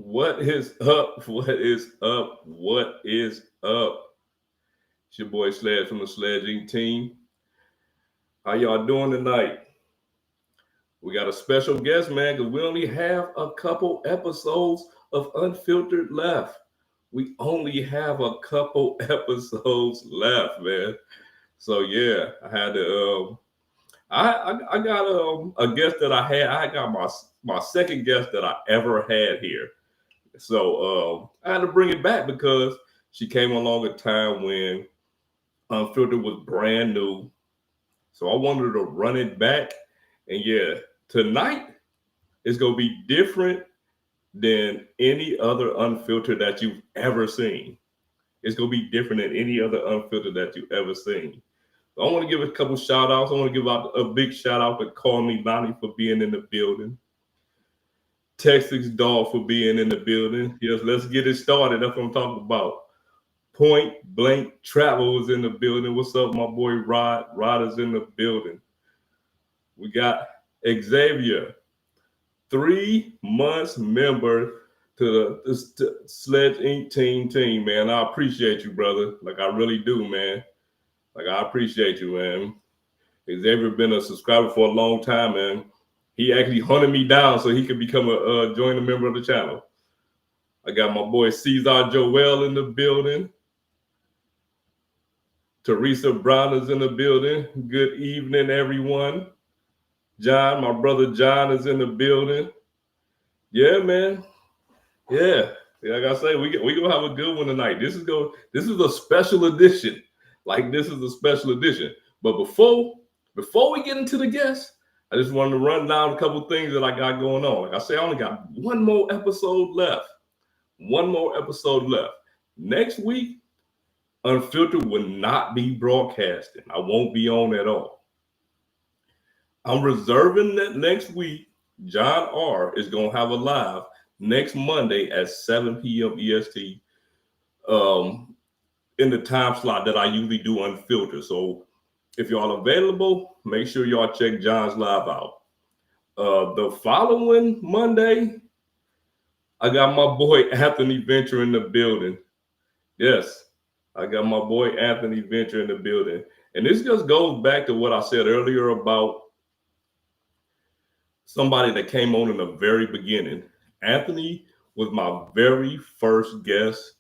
What is up? What is up? What is up? It's your boy Sledge from the SledgeIncTeam. How y'all doing tonight? We got a special guest, man, because we only have a couple episodes of Unfiltered left. We only have a couple episodes left, man. So yeah, I had to. I got a guest that I got my second guest that I ever had here. So I had to bring it back because she came along a time when Unfiltered was brand new. So I wanted to run it back. And yeah, tonight is going to be different than any other Unfiltered that you've ever seen. It's going to be different than any other Unfiltered that you've ever seen. So I want to give a couple shout outs. I want to give out a big shout out to Call Me Lonnie for being in the building. Texas Dog for being in the building. Yes, let's get it started. That's what I'm talking about. Point Blank Travel is in the building. What's up, my boy Rod? Rod is in the building. We got Xavier, 3 months member to the SledgeIncTeam team, man. I appreciate you, brother. Like, I really do, man. Like, I appreciate you, man. Xavier been a subscriber for a long time, man. He actually hunted me down so he could become join a member of the channel. I got my boy Cesar Joel in the building. Teresa Brown is in the building. Good evening, everyone. John, my brother John is in the building. Yeah, man. Yeah. Like I say, we gonna have a good one tonight. This is a special edition. Like, this is a special edition. But before we get into the guests, I just wanted to run down a couple things that I got going on. Like I say, I only got one more episode left. One more episode left. Next week, Unfiltered will not be broadcasting. I won't be on at all. I'm reserving that next week. John R. is going to have a live next Monday at 7 p.m. EST in the time slot that I usually do Unfiltered. So if y'all available, make sure y'all check John's live out. The following Monday, I got my boy Anthony Venture in the building. Yes, I got my boy Anthony Venture in the building. And this just goes back to what I said earlier about somebody that came on in the very beginning. Anthony was my very first guest.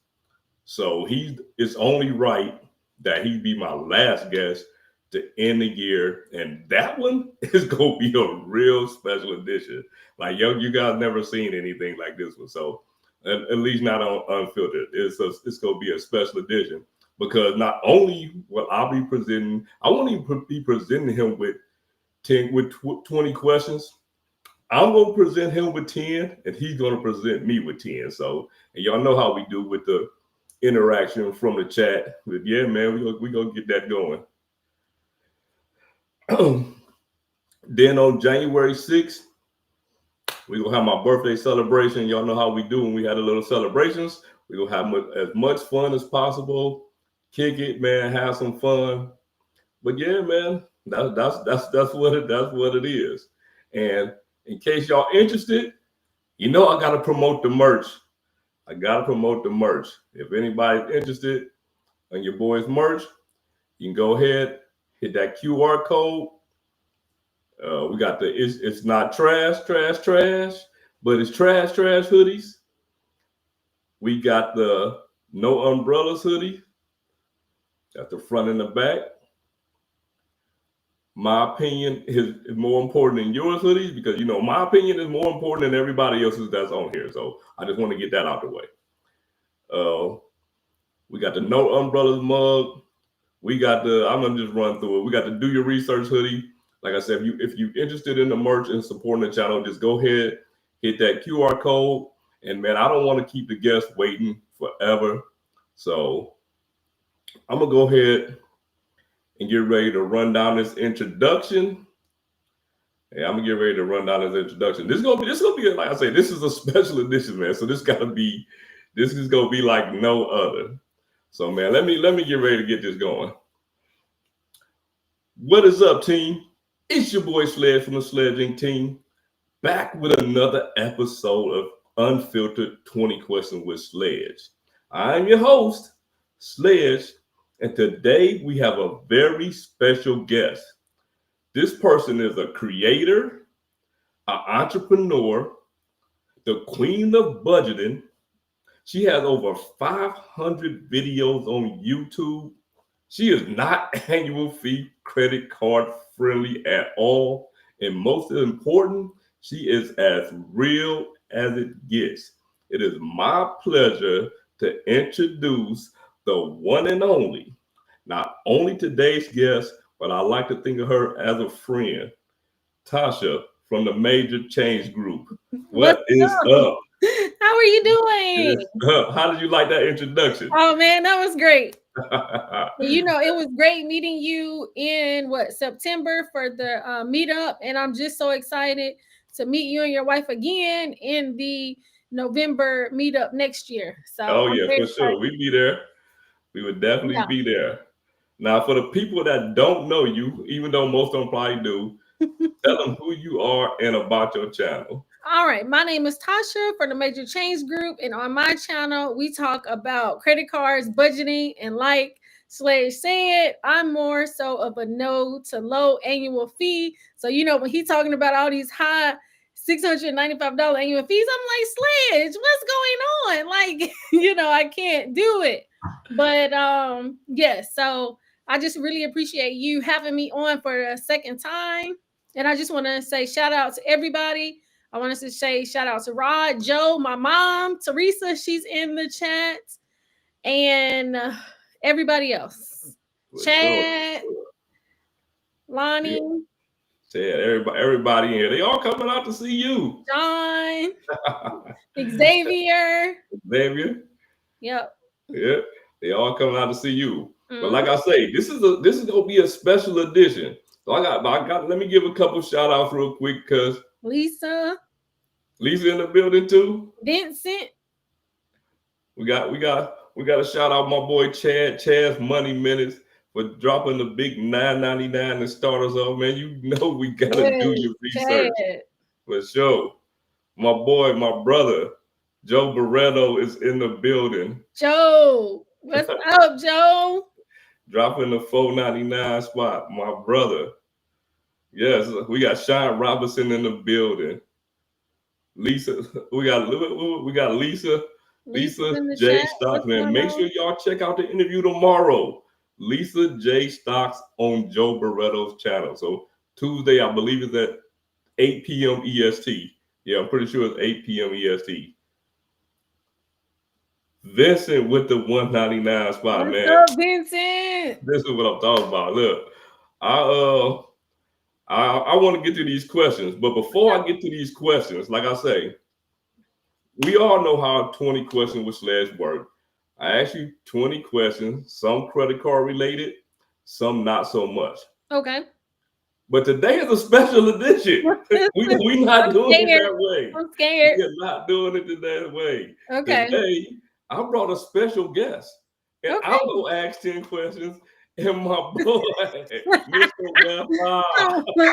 So it's only right that he be my last guest to end the year, and that one is gonna be a real special edition. Like, you guys never seen anything like this one, so at least not on Unfiltered. It's gonna be a special edition because not only will I be presenting, I won't even be presenting him with 20 questions. I'm gonna present him with 10, and he's gonna present me with 10. So, and y'all know how we do with the interaction from the chat. But yeah, man, we gonna get that going. Then on January 6th, we're gonna have my birthday celebration. Y'all know how we do when we had a little celebrations. We're gonna have as much fun as possible. Kick it, man, have some fun. But yeah, man, that's what it is. And in case y'all interested, I gotta promote the merch. If anybody's interested in your boy's merch, you can go ahead, hit that QR code. We got it's not trash, but it's trash hoodies. We got the no umbrellas hoodie. Got the front and the back. My opinion is more important than yours hoodies because, my opinion is more important than everybody else's that's on here. So I just want to get that out the way. We got the no umbrellas mug. We got I'm going to just run through it. We got the Do Your Research hoodie. Like I said, if you're interested in the merch and supporting the channel, just go ahead, hit that QR code. And man, I don't want to keep the guests waiting forever. So I'm going to go ahead and get ready to run down this introduction. Hey, I'm going to get ready to run down this introduction. This is going to be, like I say, this is a special edition, man. So this is going to be like no other. So man, let me get ready to get this going. What is up, team? It's your boy Sledge from the SledgeIncTeam, back with another episode of Unfiltered 20 Questions with Sledge. I'm your host, Sledge, and today we have a very special guest. This person is a creator, an entrepreneur, the queen of budgeting. She has over 500 videos on YouTube. She is not annual fee credit card friendly at all. And most important, she is as real as it gets. It is my pleasure to introduce the one and only, not only today's guest, but I like to think of her as a friend, Tasha from the Major Change Group. What is up? How are you doing? How did you like that introduction? Oh man, that was great. It was great meeting you in September for the meetup, and I'm just so excited to meet you and your wife again in the November meetup next year. So oh yeah, for sure, we'd be there. We would definitely be there. Now, for the people that don't know you, even though most of them probably do, tell them who you are and about your channel. All right, my name is Tasha from the Major Change Group, and on my channel, we talk about credit cards, budgeting, and like Sledge said, I'm more so of a no to low annual fee. So, when he's talking about all these high $695 annual fees, I'm like, Sledge, what's going on? Like, I can't do it. But yes, so I just really appreciate you having me on for a second time. And I just want to say shout out to everybody. I want to say shout out to Rod, Joe, my mom, Teresa, she's in the chat, and everybody else. Chad, Lonnie. Chad, everybody in here. They all coming out to see you. John, Xavier. Yep. Yep. They all coming out to see you. But like I say, this is gonna be a special edition. So I got let me give a couple shout outs real quick because Lisa in the building too. Vincent. We got to shout out my boy Chad's Money Minutes for dropping the big $9.99 to start us off, man. You know we gotta do your research. Chad. For sure. My brother, Joe Barreto is in the building. Joe, what's up, Joe? Dropping the $4.99 spot, my brother. Yes, we got Sean Robinson in the building. Lisa, we got Lisa J. Stocks, man. Make sure y'all check out the interview tomorrow. Lisa J. Stocks on Joe Barreto's channel. So Tuesday, I believe, is at 8 p.m. EST. Yeah, I'm pretty sure it's 8 p.m. EST. Vincent with the $1.99 spot, man. What's up, Vincent? This is what I'm talking about. Look, I want to get to these questions, but before I get to these questions, like I say, we all know how 20 questions with Sledge work. I asked you 20 questions, some credit card related, some not so much. Okay. But today is a special edition. We're not doing it that way. I'm scared. We're not doing it that way. Okay. Today, I brought a special guest. And I'm going to ask 10 questions. And my boy, Mr.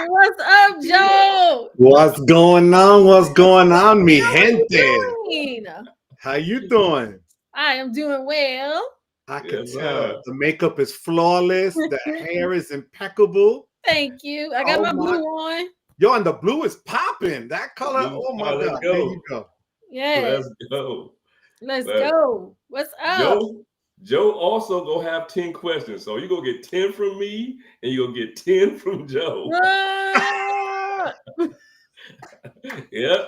What's up, Joe? What's going on, mi gente? How you doing? I am doing well. I can tell. The makeup is flawless. The hair is impeccable. Thank you. I got my blue on. Yo, and the blue is popping. That color. Oh my God. There you go. Yeah. Let's go. What's up? Joe also gonna have 10 questions. So you're gonna get 10 from me and you're gonna get 10 from Joe. Yeah.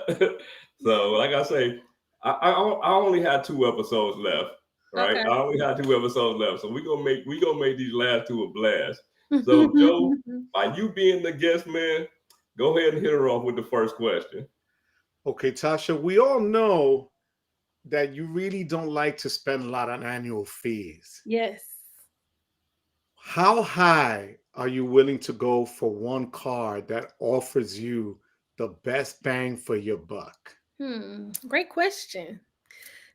So like I say, I only had 2 episodes left. Right? Okay. I only had 2 episodes left. So we gonna make these last 2 a blast. So Joe, by you being the guest, man, go ahead and hit her off with the first question. Okay, Tasha, we all know that you really don't like to spend a lot on annual fees. Yes. How high are you willing to go for one card that offers you the best bang for your buck? Great question.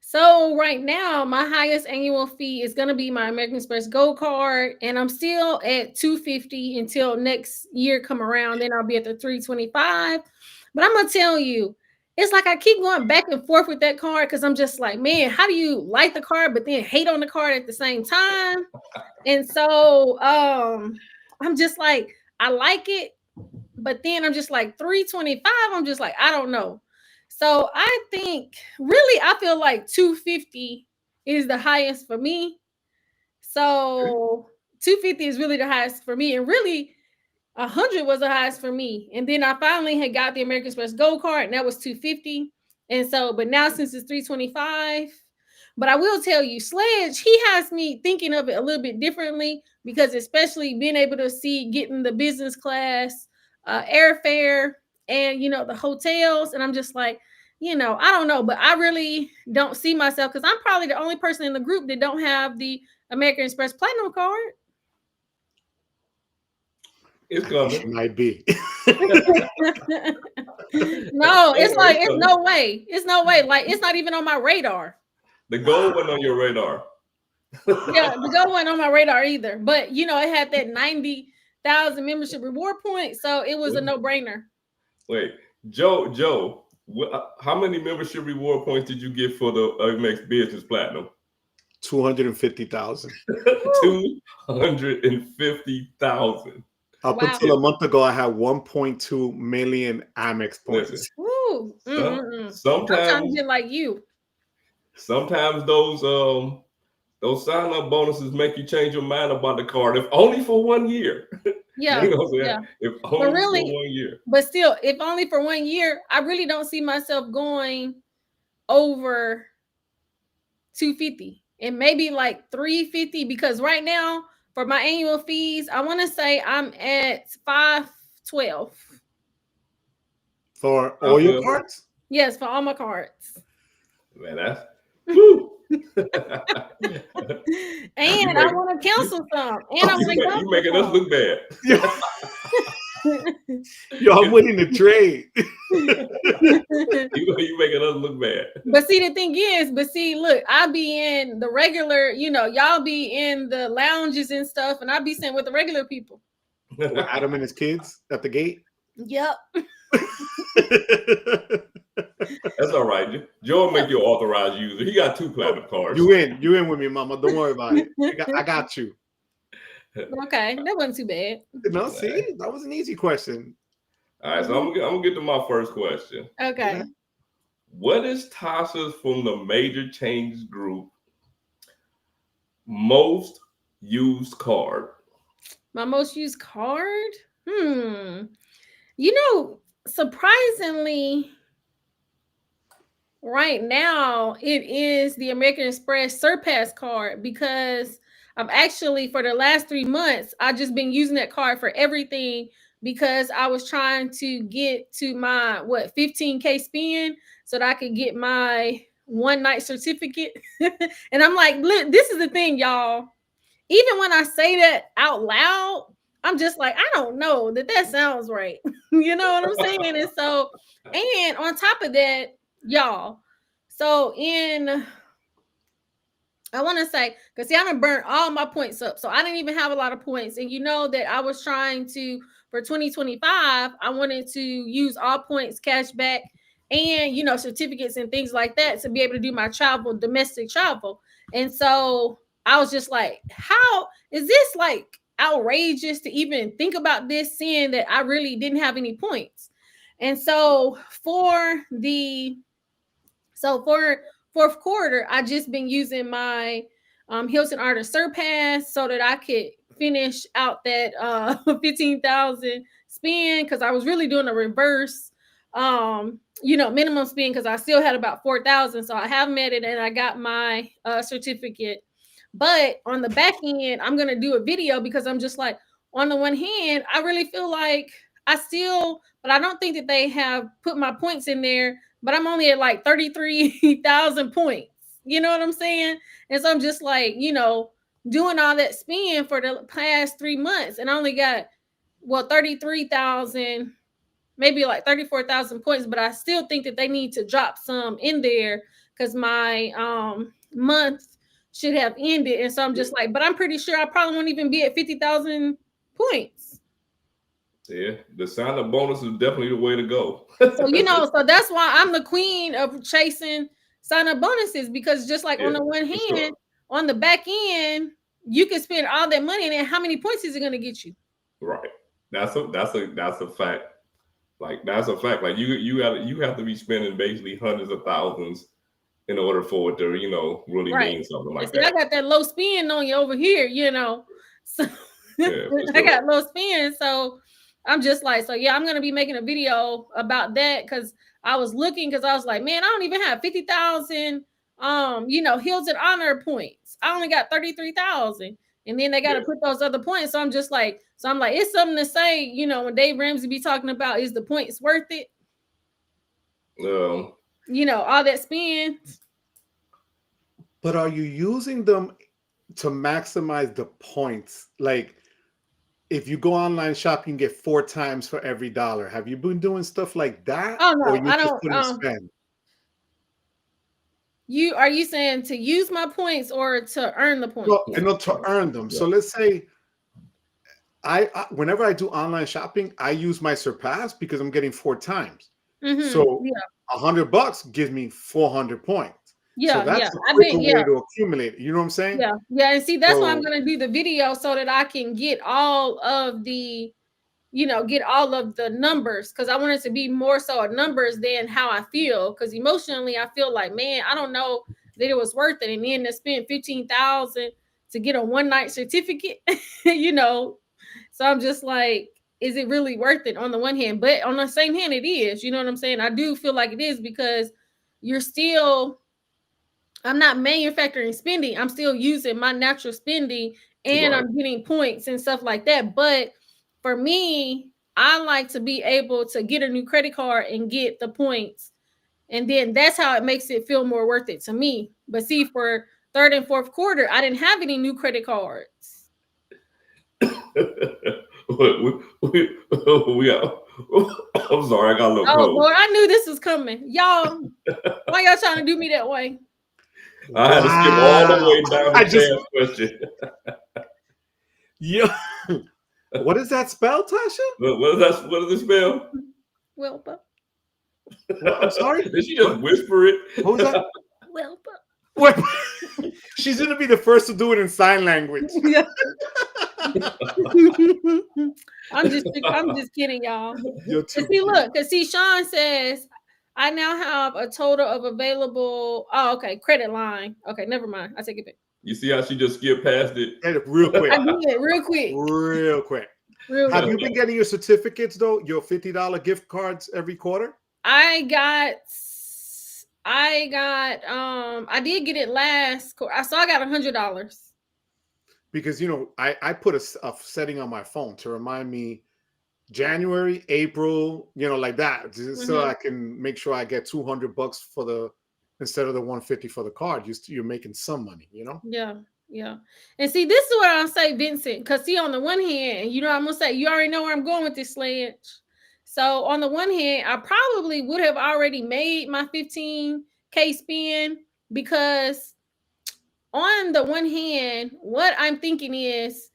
So right now, my highest annual fee is going to be my American Express Gold card, and I'm still at $250 until next year come around. Then I'll be at the $325. But I'm going to tell you, it's like I keep going back and forth with that card because I'm just like, man, how do you like the card but then hate on the card at the same time? And so I'm just like, I like it, but then I'm just like 325. I'm just like, I don't know. So I think really I feel like 250 is the highest for me. So 250 is really the highest for me, and really 100 was the highest for me. And then I finally had got the American Express Gold card, and that was 250. And so, but now since it's 325, but I will tell you, Sledge, he has me thinking of it a little bit differently, because especially being able to see getting the business class airfare and, you know, the hotels. And I'm just like, you know, I don't know, but I really don't see myself, because I'm probably the only person in the group that don't have the American Express Platinum card. It's coming. Might be. No, it's like, it's no way. It's no way. Like, it's not even on my radar. The gold went on your radar. Yeah, the gold wasn't on my radar either. But, you know, it had that 90,000 membership reward points. So it was a no-brainer. Wait, Joe, how many membership reward points did you get for the Amex Business Platinum? 250,000. 250,000. Up until a month ago, I had 1.2 million Amex points. Ooh, sometimes I'm get like you. Sometimes those sign-up bonuses make you change your mind about the card, if only for 1 year. Yeah, you know what I'm saying? Yeah. If only really, for 1 year. But still, if only for 1 year, I really don't see myself going over 250, and maybe like 350, because right now for my annual fees, I want to say I'm at 512 for all your cards. Yes, for all my cards. Man, that's woo. And I want to cancel some. And I'm like, you making us look bad. Yo, I'm winning the trade. you making us look bad. But see, the thing is, look, I'll be in the regular, you know, y'all be in the lounges and stuff, and I'll be sitting with the regular people. With Adam and his kids at the gate. Yep. That's all right. Joe will make you authorized user. He got 2 platinum cards. You in with me, mama. Don't worry about it. I got you. Okay, that wasn't too bad. No, see, that was an easy question. All right, so I'm gonna get to my first question. Okay. Yeah. What is Tasha's from the Major Change Group most used card? My most used card? You know, surprisingly, right now it is the American Express Surpass card, because I've actually, for the last 3 months, I've just been using that card for everything, because I was trying to get to my 15K spend so that I could get my one night certificate. And I'm like, look, this is the thing, y'all. Even when I say that out loud, I'm just like, I don't know that sounds right. You know what I'm saying? And so, and on top of that, y'all, so I want to say, because see, I done burnt all my points up. So I didn't even have a lot of points. And you know that I was trying to, for 2025, I wanted to use all points, cash back, and, you know, certificates and things like that to be able to do my travel, domestic travel. And so I was just like, how is this like outrageous to even think about this, seeing that I really didn't have any points? And so for fourth quarter, I just been using my Hilton Artist Surpass so that I could finish out that 15,000 spend, because I was really doing a reverse you know, minimum spend, because I still had about 4,000. So I have met it and I got my certificate. But on the back end, I'm gonna do a video, because I'm just like, on the one hand, I really feel like but I don't think that they have put my points in there, but I'm only at like 33,000 points. You know what I'm saying? And so I'm just like, you know, doing all that spend for the past 3 months, and I only got 33,000, maybe like 34,000 points, but I still think that they need to drop some in there, because my month should have ended. And so I'm just like, but I'm pretty sure I probably won't even be at 50,000 points. Yeah, the sign up bonus is definitely the way to go. So, you know, so that's why I'm the queen of chasing sign up bonuses, because just like on the one hand, sure. on the back end, you can spend all that money, and then how many points is it going to get you? Right. That's a fact. Like that's a fact. Like you have to be spending basically hundreds of thousands in order for it to, you know, really mean something like See, that. I got that low spin on you over here, you know. So Yeah, I got low spin. So I'm just like, so yeah, I'm gonna be making a video about that, because I was looking, because I was like, man, I don't even have 50,000 you know, Hills and Honor points. I only got 33,000. And then they got to put those other points. So I'm just like, it's something to say, you know, when Dave Ramsey be talking about, is the points worth it? You know, all that spend. But are you using them to maximize the points? Like, if you go online shopping, you get 4 times for every $1. Have you been doing stuff like that? Oh no, or you I just don't. put in spend? Are you saying to use my points or to earn the points? Well, not to earn them. So let's say I whenever I do online shopping, I use my Surpass because I'm getting 4 times. So $100 gives me 400 points. So that's a quicker way to accumulate it. You know what I'm saying? Yeah. And see, that's why I'm going to do the video, so that I can get all of the, you know, get all of the numbers, because I want it to be more so numbers than how I feel. Because emotionally, I feel like, man, I don't know that it was worth it. And then to spend 15,000 to get a one-night certificate, you know. So I'm just like, is it really worth it on the one hand? But on the same hand, it is. You know what I'm saying? I do feel like it is, because you're still, I'm not manufacturing spending. I'm still using my natural spending, and I'm getting points and stuff like that. But for me, I like to be able to get a new credit card and get the points. And then that's how it makes it feel more worth it to me. But see, for third and fourth quarter, I didn't have any new credit cards. I'm sorry, I got a little cold. Lord, I knew this was coming. Y'all, why y'all trying to do me that way? I had to skip all the way down to Dan's question. Yeah. What does that spell, Tasha? What does it spell? Welpa. Well, I'm sorry. Did she just whisper it? What was that? Welpa. She's gonna be the first to do it in sign language. Yeah. I'm just kidding, y'all. See, Sean says, I now have a total of available. Oh, okay, credit line. Okay, never mind. I take it back. You see how she just skipped past it? Real quick. I did real quick. Real quic. Have you been getting your certificates though? Your $50 gift cards every quarter? I did get it last quarter. So I got $100. Because, you know, I put a setting on my phone to remind me January, April, you know, like that, so I can make sure I get $200 instead of the $150 for the card. You're making some money, you know? Yeah. And see, this is what I'll say, Vincent, because see, on the one hand, you know, I'm gonna say, you already know where I'm going with this, Sledge. So on the one hand, I probably would have already made my 15K spin, because on the one hand, what I'm thinking is,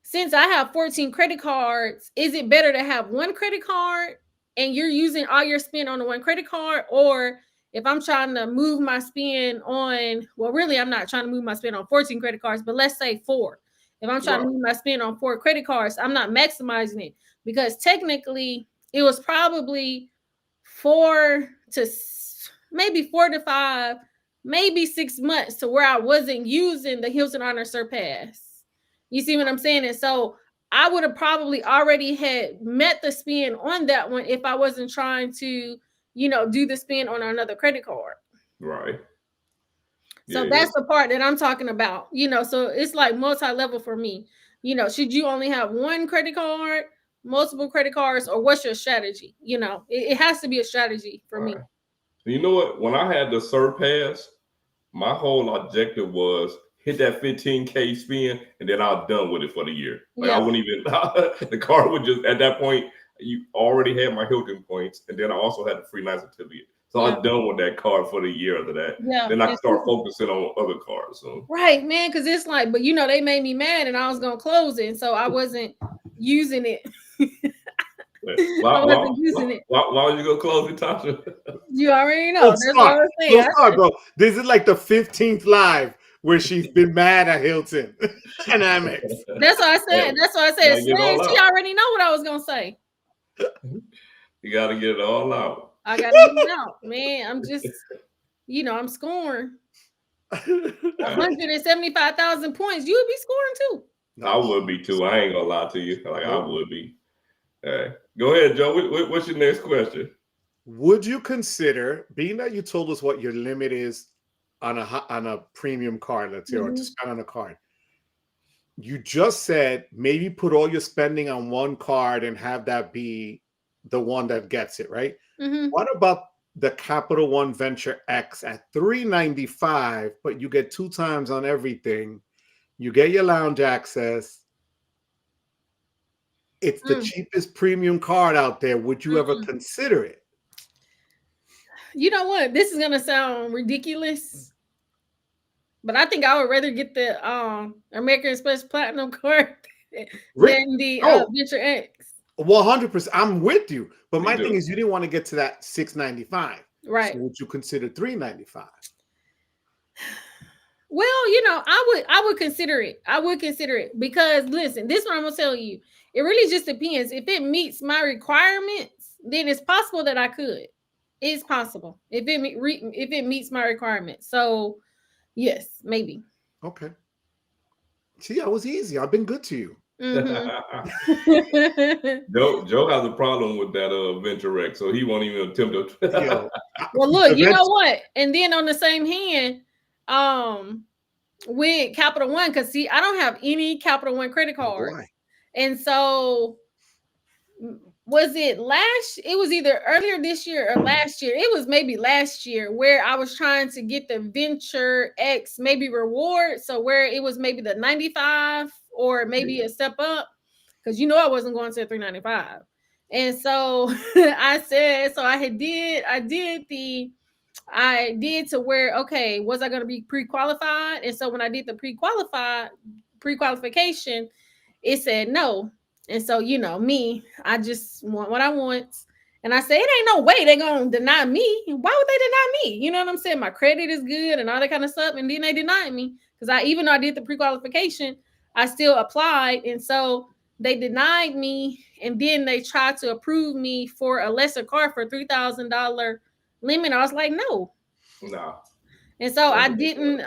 since I have 14 credit cards, is it better to have one credit card and you're using all your spend on the one credit card? Or if I'm trying to move my spend on, well, really, I'm not trying to move my spend on 14 credit cards, but let's say 4. If I'm trying to move my spend on 4 credit cards, I'm not maximizing it, because technically it was probably 4 to 5, maybe 6 months to where I wasn't using the Hills and Honor Surpass. You see what I'm saying? And so I would have probably already had met the spin on that one if I wasn't trying to, you know, do the spin on another credit card. Right. So that's the part that I'm talking about, you know. So it's like multi-level for me. You know, should you only have one credit card, multiple credit cards, or what's your strategy? You know, it has to be a strategy for me. You know what? When I had the Surpass, my whole objective was hit that 15K spin, and then I was done with it for the year. Like I wouldn't even, the card would just, at that point, you already had my Hilton points, and then I also had the free night certificate. So I was done with that card for the year after that. Then I start focusing on other cards. So. Right, man, because it's like, but you know, they made me mad and I was going to close it. And so I wasn't using it. I wasn't using it. Why was you gonna close it, Tasha? You already know. That's what I was saying. Don't start, bro. This is like the 15th live where she's been mad at Hilton and Amex. That's what I said. That's what I said. She already know what I was gonna say. You gotta get it all out. I gotta get it out, man. I'm just, I'm scoring 175,000 points. You would be scoring too. I would be too. I ain't gonna lie to you. I would be. All right. Go ahead, Joe. What's your next question? Would you consider, being that you told us what your limit is on a premium card, let's say, or to spend on a card, you just said maybe put all your spending on one card and have that be the one that gets it, right? What about the Capital One Venture X at $395, but you get 2 times on everything? You get your lounge access. It's the cheapest premium card out there. Would you ever consider it? You know what? This is gonna sound ridiculous, but I think I would rather get the American Express Platinum card than the Venture X. 100%. I'm with you. But my thing is, you didn't want to get to that $695. Right. So would you consider $395? Well, I would consider it. I would consider it because listen, this is what I'm gonna tell you. It really just depends. If it meets my requirements, then it's possible that I could. It's possible if it meets my requirements. So, yes, maybe. Okay. See, I was easy. I've been good to you. Joe has a problem with that Venture X, so he won't even attempt to. Well, look, you know what? And then on the same hand, with Capital One, because see, I don't have any Capital One credit card, and so it was either earlier this year or last year. It was maybe last year where I was trying to get the Venture X maybe reward, so where it was maybe the 95 or maybe a step up, because I wasn't going to the 395. And so I said, so I did to where, okay, was I going to be pre-qualified? And so when I did the pre-qualification, it said no. And so, me, I just want what I want. And I said, it ain't no way they're going to deny me. Why would they deny me? You know what I'm saying? My credit is good and all that kind of stuff. And then they denied me because even though I did the pre-qualification, I still applied. And so they denied me. And then they tried to approve me for a lesser card for $3,000 limit. I was like, no. And so I didn't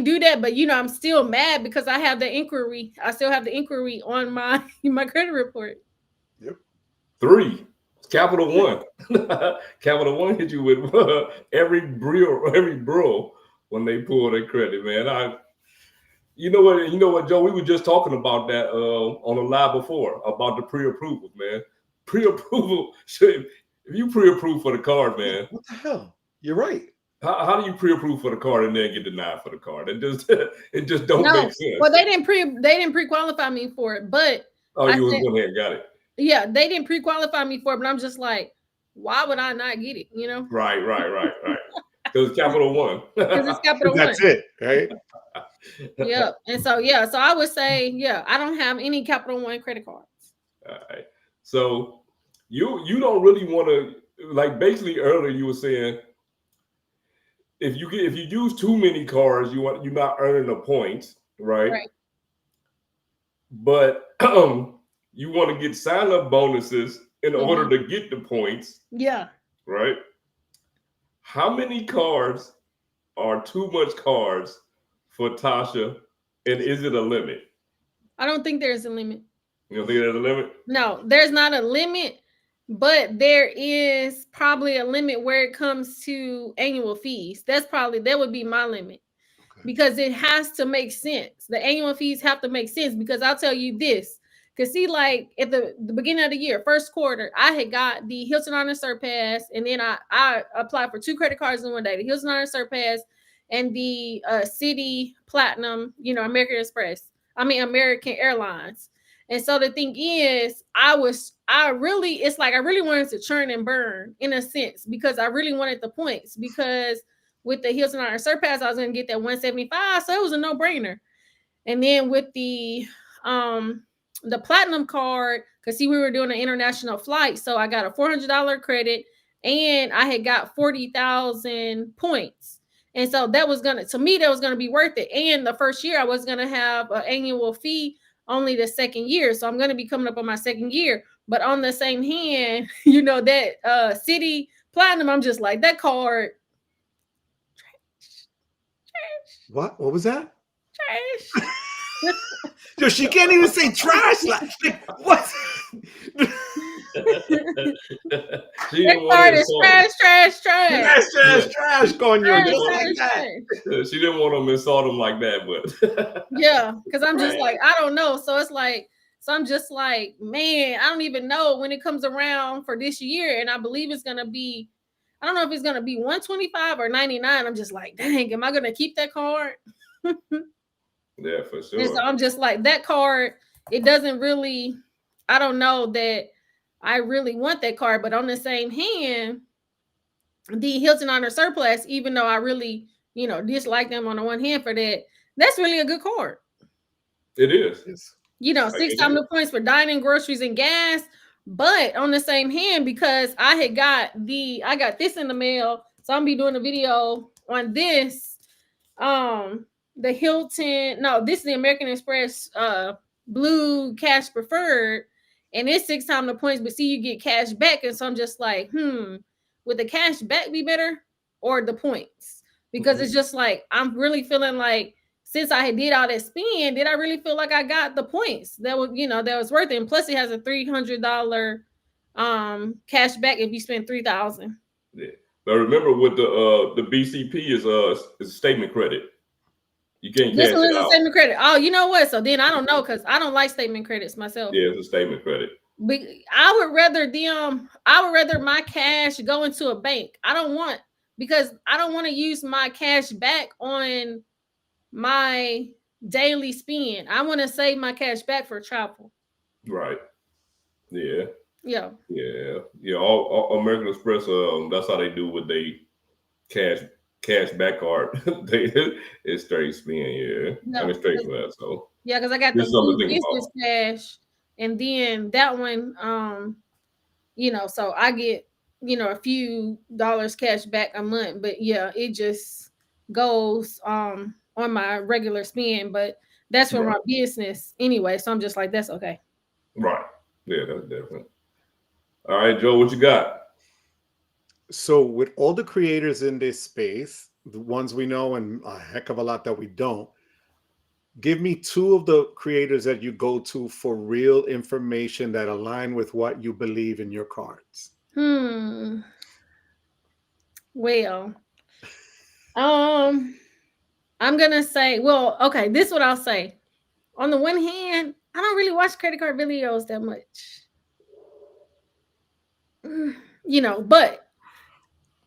do that, but I'm still mad because I have the inquiry. I still have the inquiry on my credit report. Yep. 3. Capital One. Capital One hit you with every bro when they pull their credit, man. You know what, Joe? We were just talking about that on a live before about the pre-approval, man. Pre-approval. If you pre-approve for the card, man. What the hell? You're right. How do you pre-approve for the card and then get denied for the card? It just don't make sense. Well, they didn't pre-qualify me for it, but you was going ahead and got it. Yeah, they didn't pre-qualify me for it, but I'm just like, why would I not get it? Right. Because Capital One. Because it's Capital One. That's it, right? Yeah, and so I would say, I don't have any Capital One credit cards. All right. So you don't really want to, like, basically earlier you were saying, if you use too many cards, you're not earning the points, right? Right. But you want to get sign-up bonuses in order to get the points. Yeah. Right. How many cards are too much cards for Tasha, and is it a limit? I don't think there's a limit. You don't think there's a limit? No, there's not a limit, but there is probably a limit where it comes to annual fees. That would be my limit, because it has to make sense. The annual fees have to make sense, because I'll tell you this. Because see, like at the beginning of the year, first quarter, I had got the Hilton Honor Surpass, and then I applied for 2 credit cards in one day, the Hilton Honor Surpass and the City Platinum, American Airlines. And so the thing is, I really wanted to churn and burn in a sense, because I really wanted the points, because with the Hilton Honor Surpass, I was going to get that 175. So it was a no brainer. And then with the platinum card, because see, we were doing an international flight. So I got a $400 credit and I had got 40,000 points. And so that was going to be worth it. And the first year I was going to have an annual fee only the second year. So I'm going to be coming up on my second year. But on the same hand, you know, that City Platinum, I'm just like, that card. Trash. What was that? Trash. Yo, she can't even say trash. Like what? That card is trash. Going you. She didn't want to insult him like that, but yeah, because I'm just like, I don't know. So it's like, I'm just like, man, I don't even know when it comes around for this year, and I believe it's gonna be, I don't know if it's gonna be 125 or 99. I'm just like, dang, am I gonna keep that card? Yeah, for sure. And so I'm just like, that card, it doesn't really, I don't know that I really want that card. But on the same hand, the Hilton Honor Surplus, even though I really, you know, dislike them on the one hand for that, that's really a good card. It is. You know, 6 times the points for dining, groceries, and gas. But on the same hand, because I got this in the mail, so I'm gonna be doing a video on this. The Hilton, no, this is the American Express Blue Cash Preferred, and it's 6 times the points, but see, you get cash back. And so I'm just like, would the cash back be better or the points? Because it's just like, I'm really feeling like, since I did all that spend, did I really feel like I got the points that was, you know, that was worth it? And plus it has a $300 cash back if you spend $3,000. Yeah, but remember with the BCP is a statement credit. You can't cash it out. This one is a statement credit. Oh, you know what? So then I don't know, because I don't like statement credits myself. Yeah, it's a statement credit. I would rather my cash go into a bank. Because I don't want to use my cash back on my daily spend. I want to save my cash back for travel. Right. Yeah. Yeah. All American Express, that's how they do with they cash back card. It's straight spend. Yeah. I mean, straight for that. So yeah, because I got the business cash, and then that one, you know, so I get, you know, a few dollars cash back a month. But yeah, it just goes on my regular spend, but that's for my business anyway. So I'm just like, that's okay. Right. Yeah, that's different. All right, Joe, what you got? So with all the creators in this space, the ones we know and a heck of a lot that we don't, give me 2 of the creators that you go to for real information that align with what you believe in your cards. Well, I'm going to say, well, okay, this is what I'll say. On the one hand, I don't really watch credit card videos that much. You know, but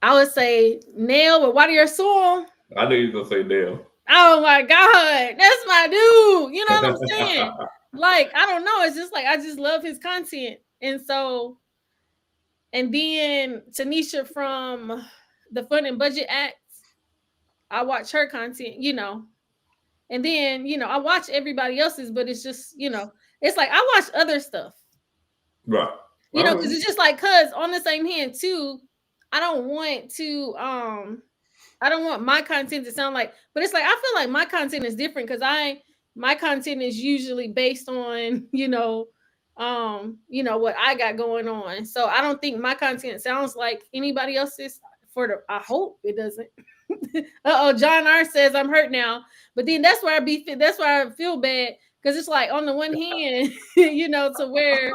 I would say Nail with Water Your Soul. I knew you were going to say Nail. Oh my God, that's my dude. You know what I'm saying? Like, I don't know. It's just like, I just love his content. And so, and then Tanisha from the Fun and Budget Act, I watch her content, you know. And then, you know, I watch everybody else's, but it's just, you know, it's like I watch other stuff. Right. You know, because it's just like, because on the same hand, too, I don't want my content to sound like, but it's like, I feel like my content is different because my content is usually based on, you know, what I got going on. So I don't think my content sounds like anybody else's I hope it doesn't. John R says I'm hurt now, but then that's why I feel bad. Because it's like, on the one hand, you know, to where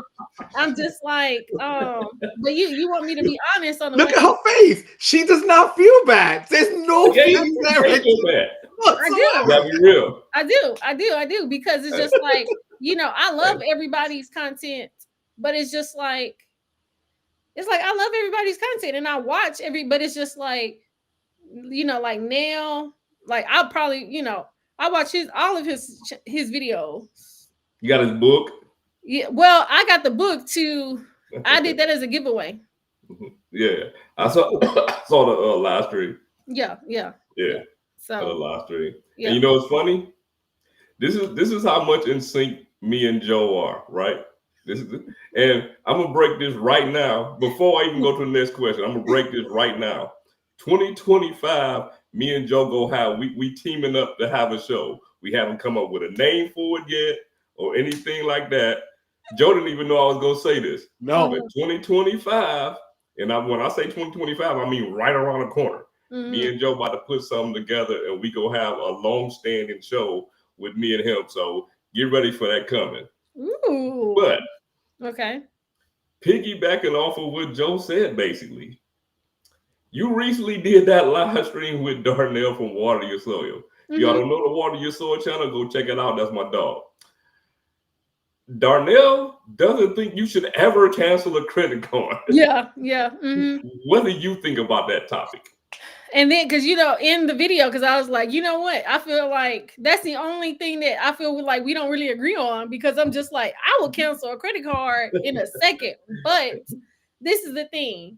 I'm just like, but you want me to be honest on the Look at her face. She does not feel bad. There's no feeling there. I feel bad. I do. Gotta be real. I do. Because it's just like, you know, I love everybody's content, but it's just like, I love everybody's content and I watch but it's just like, you know, like Nail, like I'll probably, you know, I watch all of his videos. You got his book? Yeah. Well, I got the book too. I did that as a giveaway. Yeah. I saw the live stream. Yeah. So the live stream. Yeah. And you know what's funny? This is how much in sync me and Joe are, right? And I'm gonna break this right now. Before I even go to the next question, I'm gonna break this right now. 2025, me and Joe go have we teaming up to have a show. We haven't come up with a name for it yet or anything like that. Joe didn't even know I was gonna say this. No, but 2025, and when I say 2025, I mean right around the corner. Me and Joe about to put something together, and we go have a long-standing show with me and him. So get ready for that coming. Ooh. But okay, piggybacking off of what Joe said, basically, you recently did that live stream with Darnell from Water Your Soil. Y'all don't know the Water Your Soil channel? Go check it out. That's my dog. Darnell doesn't think you should ever cancel a credit card. Yeah. What do you think about that topic? And then, because in the video, because I was like, you know what? I feel like that's the only thing that I feel like we don't really agree on, because I'm just like, I will cancel a credit card in a second. But this is the thing,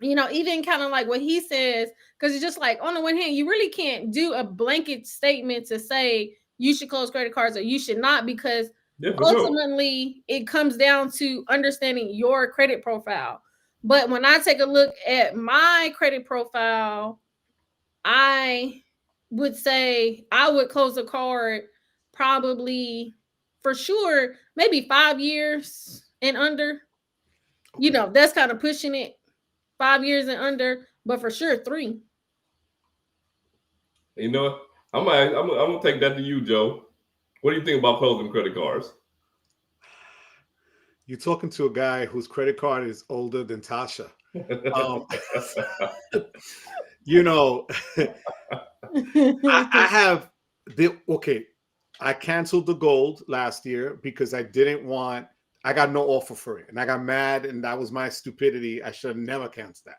even kind of like what he says, because it's just like, on the one hand, you really can't do a blanket statement to say you should close credit cards or you should not, because ultimately it comes down to understanding your credit profile. But when I take a look at my credit profile, I would say I would close a card probably, for sure, maybe 5 years and under. That's kind of pushing it. 5 years and under, but for sure 3. I'm gonna take that to you, Joe. What do you think about closing credit cards? You're talking to a guy whose credit card is older than Tasha. I have I canceled the gold last year because I got no offer for it. And I got mad, and that was my stupidity. I should have never canceled that.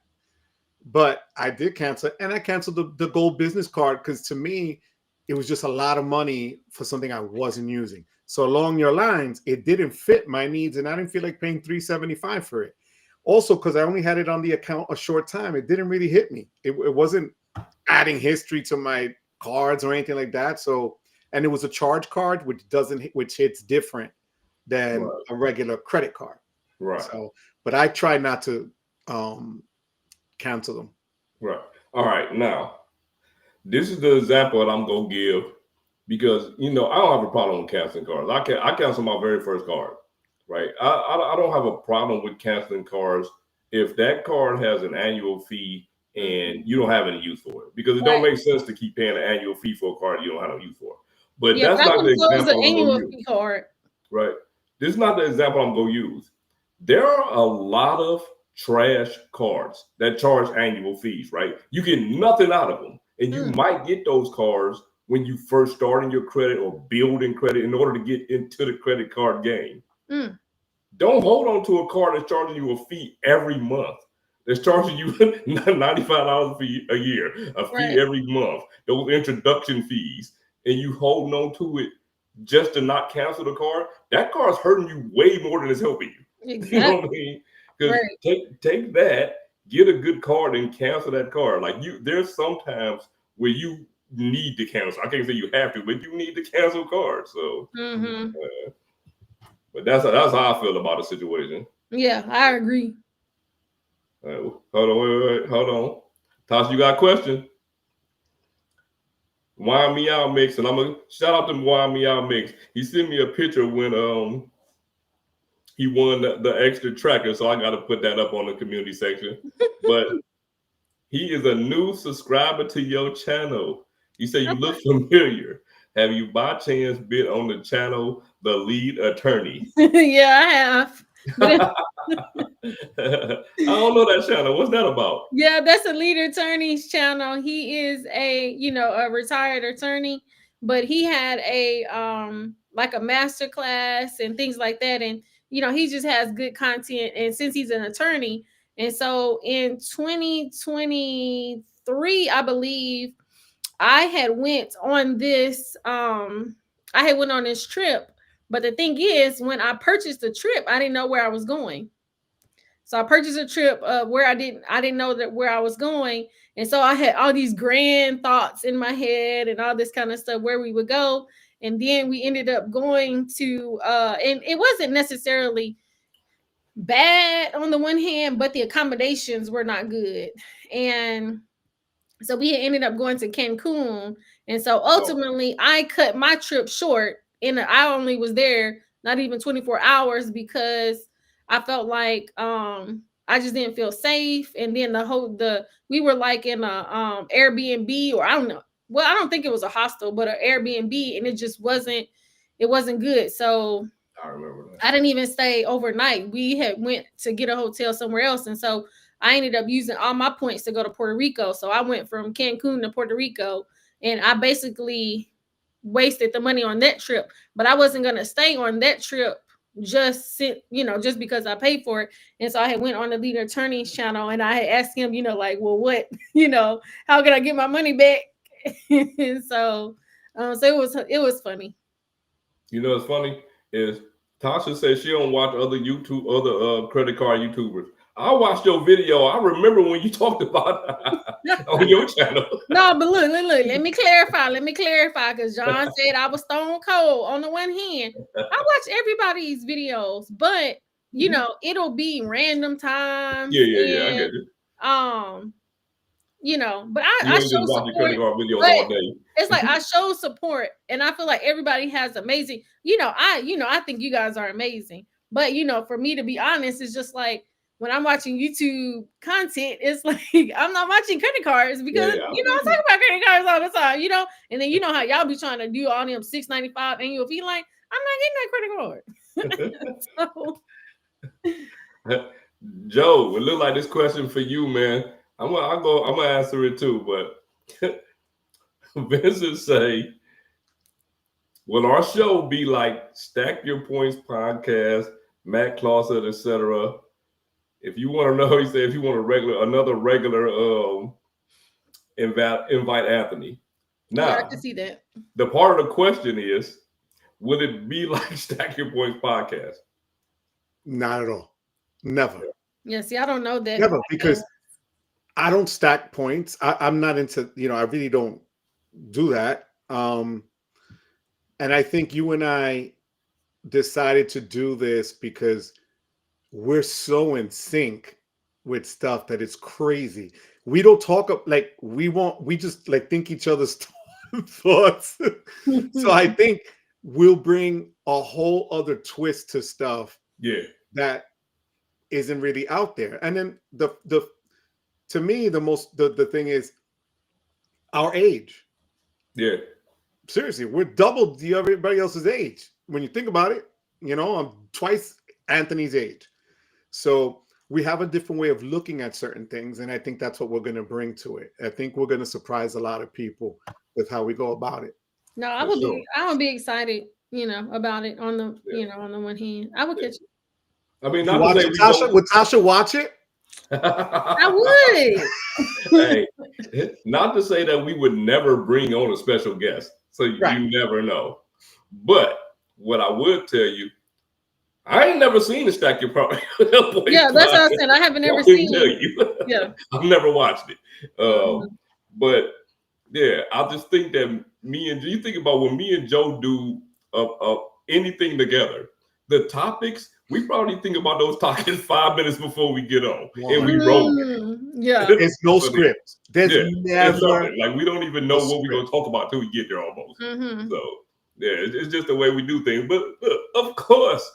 But I did cancel it, and I canceled the gold business card because to me, it was just a lot of money for something I wasn't using. So along your lines, it didn't fit my needs, and I didn't feel like paying $375 for it. Also, because I only had it on the account a short time, it didn't really hit me. It wasn't adding history to my cards or anything like that. So, and it was a charge card, which hits different than a regular credit card. Right. So, but I try not to cancel them. Right. All right. Now, this is the example that I'm gonna give. Because I don't have a problem with canceling cards. I canceled my very first card, right? I don't have a problem with canceling cards if that card has an annual fee and you don't have any use for it. Because it don't make sense to keep paying an annual fee for a card you don't have no use for. But that's not the example I'm annual gonna fee card. Right. This is not the example I'm gonna use. There are a lot of trash cards that charge annual fees, right? You get nothing out of them, and you might get those cards when you first starting your credit or building credit in order to get into the credit card game. Don't hold on to a card that's charging you a fee every month. That's charging you $95 fee a year, a fee every month, those introduction fees, and you holding on to it just to not cancel the card. That card's hurting you way more than it's helping you. Exactly. You know what I mean? Because take that, get a good card and cancel that card. Like there's sometimes where you need to cancel. I can't say you have to, but you need to cancel cards. So, but that's how I feel about the situation. Yeah, I agree. Hold on, hold on. Tasha, you got a question? Wine Me Out Mix, and I'm gonna shout out to Wine Me Out Mix. He sent me a picture when he won the extra tracker, so I got to put that up on the community section. But he is a new subscriber to your channel. He said you look familiar. Have you by chance been on the channel The Lead Attorney? Yeah, I have. I don't know that channel. What's that about? Yeah, that's a Lead Attorney's channel. He is a retired attorney, but he had a like a master class and things like that. And he just has good content. And since he's an attorney, and so in 2023, I believe, I had went on this trip. But the thing is, when I purchased the trip, I didn't know where I was going. So I purchased a trip where I didn't know where I was going. And so I had all these grand thoughts in my head and all this kind of stuff where we would go. And then we ended up going to, and it wasn't necessarily bad on the one hand, but the accommodations were not good. And so we ended up going to Cancun. And so ultimately I cut my trip short, and I only was there not even 24 hours because I felt like I just didn't feel safe. And then we were like in a Airbnb, or I don't know. Well, I don't think it was a hostel, but an Airbnb, and it wasn't good. So I remember that. I didn't even stay overnight. We had went to get a hotel somewhere else. And so I ended up using all my points to go to Puerto Rico. So I went from Cancun to Puerto Rico, and I basically wasted the money on that trip. But I wasn't going to stay on that trip just because I paid for it. And so I had went on the lead attorney's channel, and I had asked him, like, well, what, how can I get my money back? And so it was funny. What's funny is Tasha says she don't watch other credit card YouTubers. I watched your video. I remember when you talked about it on your channel. No, but look. Let me clarify, because John said I was stone cold. On the one hand, I watch everybody's videos, but it'll be random times. Yeah, I get it. But I show support. Videos all day. It's like I show support, and I feel like everybody has amazing. I think you guys are amazing. But for me to be honest, it's just like when I'm watching YouTube content, it's like I'm not watching credit cards because I talk about credit cards all the time. And then how y'all be trying to do all them $6.95 annual fee. Like, I'm not getting that credit card. Joe, it look like this question for you, man. I'm gonna answer it too, but Vincent say, will our show be like Stack Your Points podcast, Matt Clausen, etc.? If you want to know, he said, if you want another regular, invite Anthony. Now, I can see that. The part of the question is, will it be like Stack Your Points podcast? Not at all. Never. Yeah, see, I don't know that. Never, because I don't stack points. I'm not into, I really don't do that. And I think you and I decided to do this because we're so in sync with stuff that it's crazy. We don't talk like we just like think each other's thoughts. So I think we'll bring a whole other twist to stuff. Yeah. That isn't really out there. And then to me, the thing is our age. Yeah. Seriously, we're double everybody else's age. When you think about it, I'm twice Anthony's age. So we have a different way of looking at certain things. And I think that's what we're going to bring to it. I think we're going to surprise a lot of people with how we go about it. No, I would be excited, about it on the, on the one hand. I would catch it. I mean, would Tasha watch it? I would. Hey, not to say that we would never bring on a special guest, so you never know. But what I would tell you, I ain't never seen the Stack Your Points. Yeah, that's what I said. I haven't ever seen it. Yeah, I've never watched it. But yeah, I just think that you think about when me and Joe do anything together, the topics. We probably think about those topics 5 minutes before we get on, and we roll. Yeah, there's no script. There's never like we don't even know what we're gonna talk about till we get there almost. So yeah, it's just the way we do things. But of course,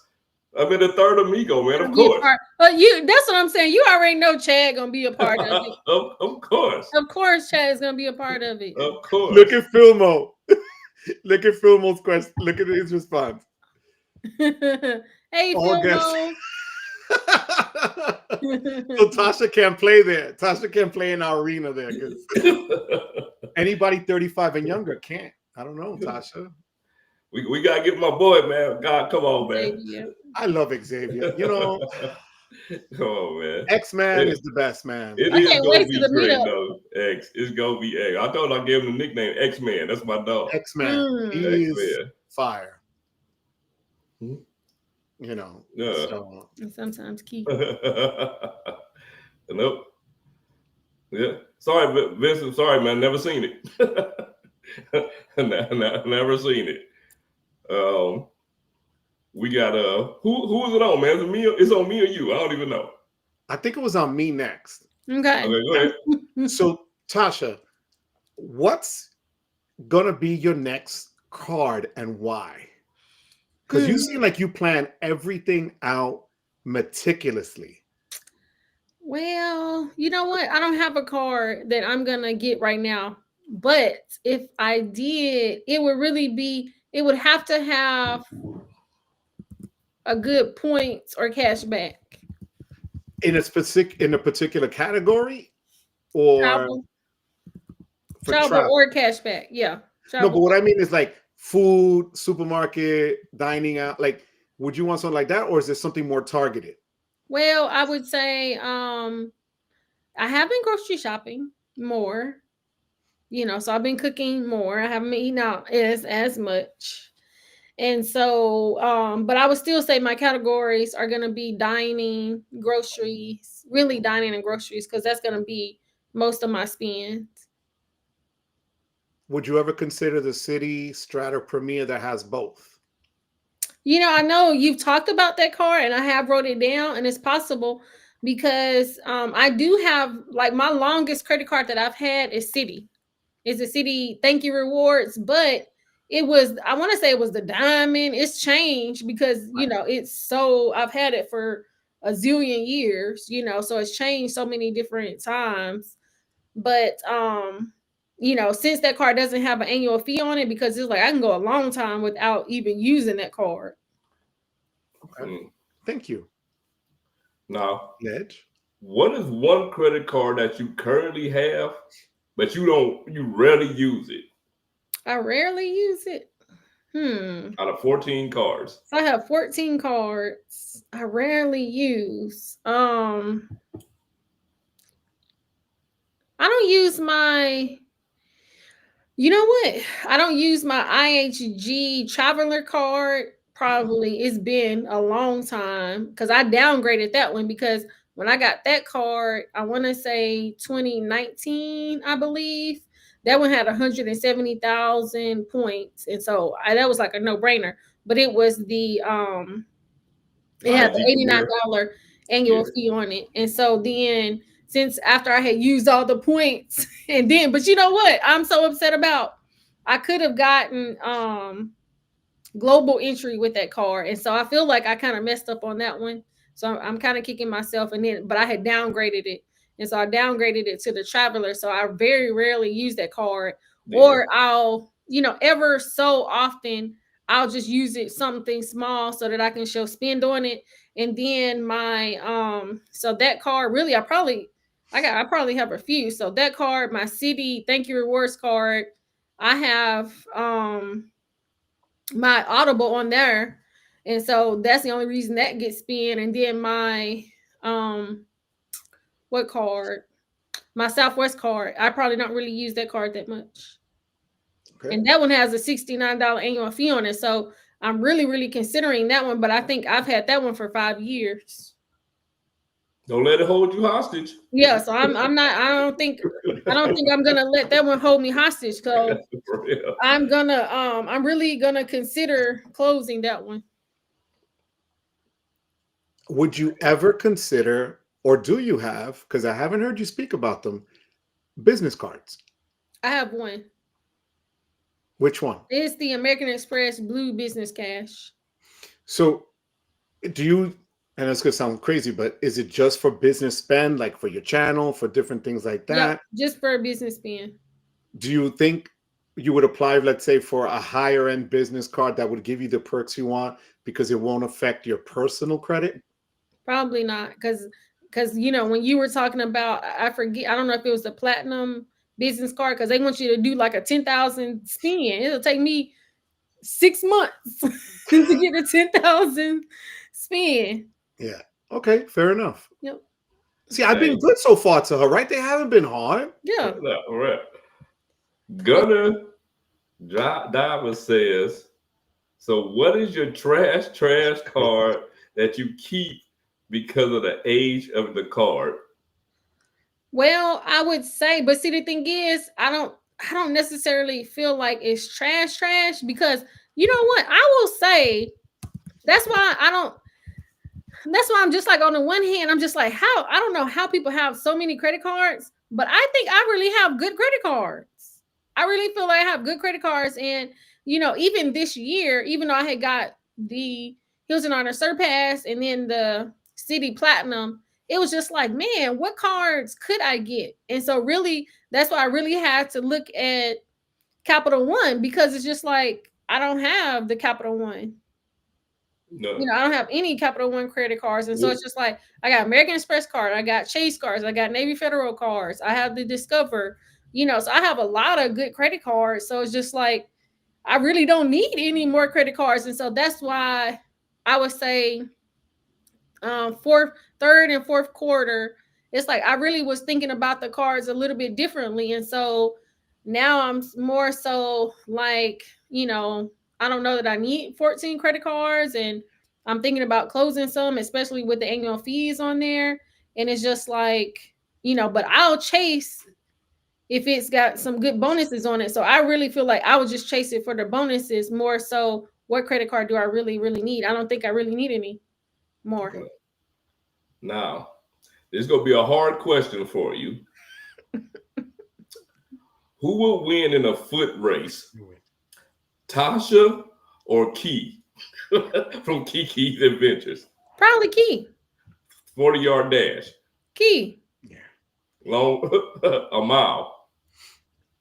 I mean the third amigo, man. Of course. But that's what I'm saying. You already know Chad gonna be a part of it. Of course. Of course, Chad is gonna be a part of it. Of course. Look at Filmo. Look at Filmo's question. Look at his response. Hey, Filmo. So Tasha can't play there. Tasha can't play in our arena there because anybody 35 and younger can't. I don't know, Tasha. We gotta get my boy, man. God, come on, man. Xavier. I love Xavier. Come on, man. X-Man is the best, man. I can't wait to the meetup. Though. X. It's gonna be X. I thought I gave him the nickname X-Man. That's my dog. X-Man. He is fire. So. Sometimes key. Nope. Yeah. Sorry, Vincent. Sorry, man. Never seen it. Never seen it. We got who is it on, man? Is it me? It's on me or you? I don't even know. I think it was on me next. Okay. Go ahead. So Tasha, what's gonna be your next card and why? Because you seem like you plan everything out meticulously. Well, you know what? I don't have a card that I'm gonna get right now. But if I did, it would really be, it would have to have a good points or cash back. In a particular category, or travel or cash back. Yeah. No, but what I mean is like food, supermarket, dining out. Like, would you want something like that, or is there something more targeted? Well, I would say I have been grocery shopping more. So I've been cooking more. I haven't been eating out as much. And so, but I would still say my categories are going to be dining, groceries, really dining and groceries, because that's going to be most of my spend. Would you ever consider the City Strata Premier that has both? I know you've talked about that card, and I have wrote it down, and it's possible because I do have, like, my longest credit card that I've had is City. It's a City Thank You Rewards, but I want to say it was the Diamond. It's changed because, I've had it for a zillion years, so it's changed so many different times. But, since that card doesn't have an annual fee on it, because it's like I can go a long time without even using that card. Okay. Thank you. Now, Sledge, what is one credit card that you currently have, but you rarely use it? I rarely use it. Out of 14 cards. So I have 14 cards. I rarely use. I don't use my, you know what? I don't use my IHG Traveler card. Probably it's been a long time because I downgraded that one because when I got that card, I want to say 2019, I believe. That one had 170,000 points. And so that was like a no-brainer. But it was it had the $89 annual fee on it. And so then, since after I had used all the points, and then, but you know what? I'm so upset about. I could have gotten global entry with that card. And so I feel like I kind of messed up on that one. So I'm kind of kicking myself. But I had downgraded it. And so I downgraded it to the Traveler. So I very rarely use that card. Yeah. Or I'll, ever so often, I'll just use it something small so that I can show spend on it. And then my so that card really I probably have a few. So that card, my City Thank You Rewards card, I have my Audible on there. And so that's the only reason that gets spent. And then my what card? My Southwest card. I probably don't really use that card that much. Okay. And that one has a $69 annual fee on it. So I'm really, really considering that one. But I think I've had that one for 5 years. Don't let it hold you hostage. Yeah, so I don't think I'm gonna let that one hold me hostage. So I'm really gonna consider closing that one. Would you ever consider, or do you have, because I haven't heard you speak about them, business cards? I have one. Which one? It's the American Express Blue Business Cash. So do you, and it's going to sound crazy, but is it just for business spend, like for your channel, for different things like that? Yeah, just for a business spend. Do you think you would apply, let's say, for a higher end business card that would give you the perks you want because it won't affect your personal credit? Probably not, because when you were talking about, I don't know if it was the platinum business card, because they want you to do like a 10,000 spend. It'll take me 6 months to get a 10,000 spend. Yeah. Okay. Fair enough. Yep. See, I've been good so far to her, right? They haven't been hard. Yeah. All right. Gunner Diver says, so what is your trash card that you keep because of the age of the card? Well, I would say, but see, the thing is, I don't necessarily feel like it's trash because you know what? I will say that's why I'm just like, on the one hand, I'm just like, I don't know how people have so many credit cards, but I think I really have good credit cards. I really feel like I have good credit cards. And, even this year, even though I had got the Hilton Honor Surpass and then the City Platinum, it was just like, man, what cards could I get? And so really, that's why I really had to look at Capital One, because it's just like, I don't have the Capital One. No. I don't have any Capital One credit cards. And so it's just like, I got American Express card, I got Chase cards, I got Navy Federal cards, I have the Discover, so I have a lot of good credit cards. So it's just like, I really don't need any more credit cards. And so that's why I would say third and fourth quarter, it's like I really was thinking about the cards a little bit differently. And so now I'm more so like, I don't know that I need 14 credit cards, and I'm thinking about closing some, especially with the annual fees on there. And it's just like, but I'll chase if it's got some good bonuses on it. So I really feel like I would just chase it for the bonuses more so. What credit card do I really, really need? I don't think I really need any more. Okay. Now, this is going to be a hard question for you. Who will win in a foot race? Tasha or Key from Kiki's Adventures? Probably Key. 40-yard dash. Key. Yeah. Long a mile.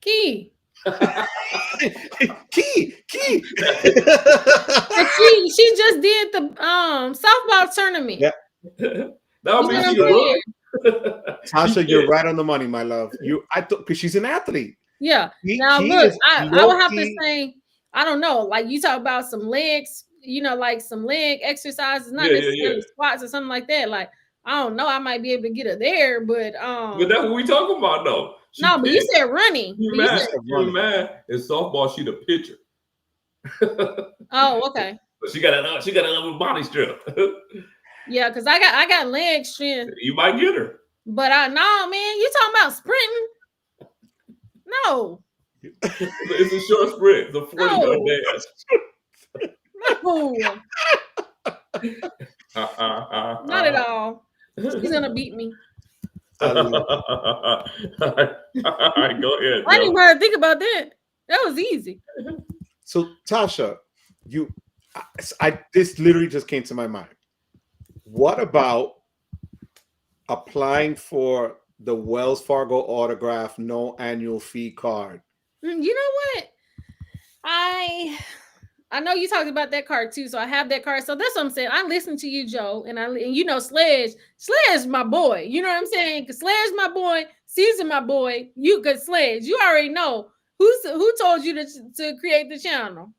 Key. Key. She just did the softball tournament. Yeah. That would be she. Tasha, you're right on the money, my love. I thought, because she's an athlete. Yeah. Now look, I would have to say, I don't know, like you talk about some legs, like some leg exercises, not necessarily squats or something like that. Like, I don't know, I might be able to get her there, but that's what we talking about though. But you said running. You man, in softball, she the pitcher. Oh, okay. But she got a little body strength. Yeah, because I got leg strength. You might get her. But no, man, you talking about sprinting? No. It's a short sprint. The 40-yard dash. No. Not at all. She's gonna beat me. All right, go ahead. I didn't want to think about that. That was easy. So Tasha, this literally just came to my mind. What about applying for the Wells Fargo autograph no annual fee card? You know what? I know you talked about that card too, so I have that card. So that's what I'm saying. I listen to you, Joe, and Sledge my boy. You know what I'm saying? Because Sledge my boy, Caesar my boy. You could Sledge. You already know who told you to create the channel.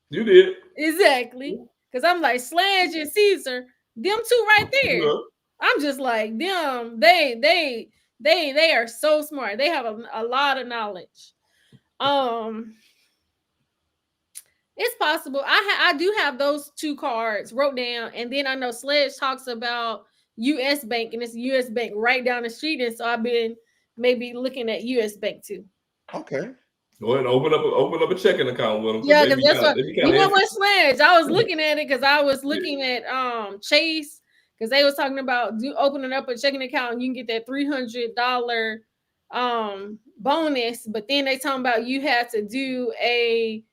You did. Exactly. Because I'm like Sledge and Caesar, them two right there. Yeah. I'm just like them. They are so smart. They have a lot of knowledge. It's possible. I do have those two cards wrote down, and then I know Sledge talks about US Bank, and it's US Bank right down the street, and so I've been maybe looking at US Bank too. Okay. Go ahead and open up a checking account with them. Yeah, because that's what what Sledge. I was looking at it because I was looking at Chase, because they was talking about opening up a checking account and you can get that $300 bonus, but then they talking about you had to do a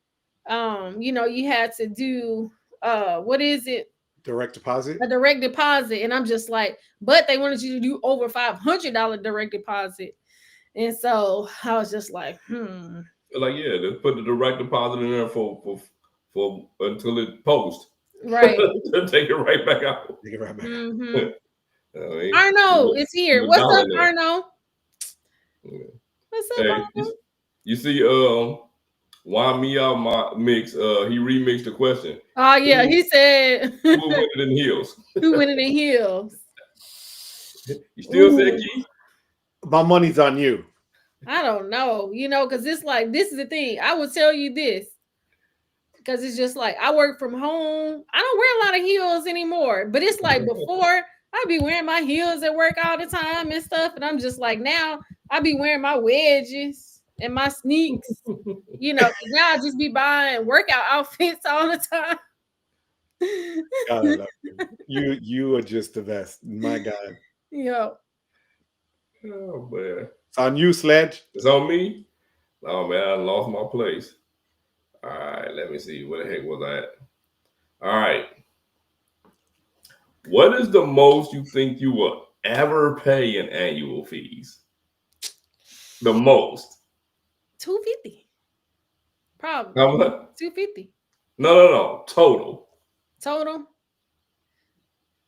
you had to do what is it? Direct deposit. A direct deposit, and I'm just like, but they wanted you to do over $500 direct deposit, and so I was just like, Like, yeah, they put the direct deposit in there for until it posts. Right. Take it right back out. Take it right back. Mm-hmm. Arno is here. What's up, Arno? What's up, Arno? You see, Why Me Out My Mix, he remixed the question. Oh, yeah, he said, who will win it in heels? Who win it in heels? You still said Keith? My money's on you. I don't know, because it's like, this is the thing. I will tell you this, because it's just like, I work from home. I don't wear a lot of heels anymore, but it's like before, I'd be wearing my heels at work all the time and stuff. And I'm just like, now I be wearing my wedges. and my sneaks. You know, now I just be buying workout outfits all the time. God, I love you. You are just the best. My God. Yo. Oh man. It's on you, Sledge. It's on me. Oh man, I lost my place. All right, let me see. Where the heck was I at? All right. What is the most you think you will ever pay in annual fees? The most. $250. Probably. How much? $250. No. Total.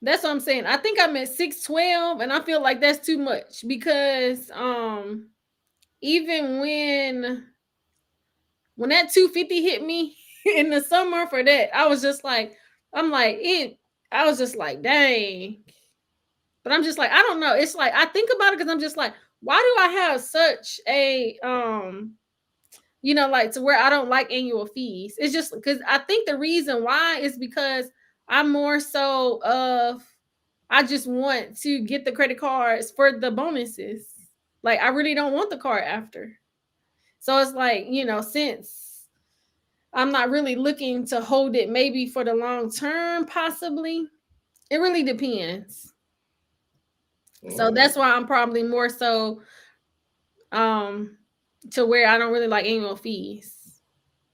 That's what I'm saying. I think I'm at $612, and I feel like that's too much because even when that $250 hit me in the summer for that, I was just like, I was just like, dang. But I'm just like, I don't know. It's like I think about it because I'm just like, why do I have such a you know, like to where I don't like annual fees? It's just because I think the reason why is because I'm more so of I just want to get the credit cards for the bonuses. Like I really don't want the card after. So it's like, you know, since I'm not really looking to hold it maybe for the long term, possibly. It really depends. So that's why I'm probably more so to where I don't really like annual fees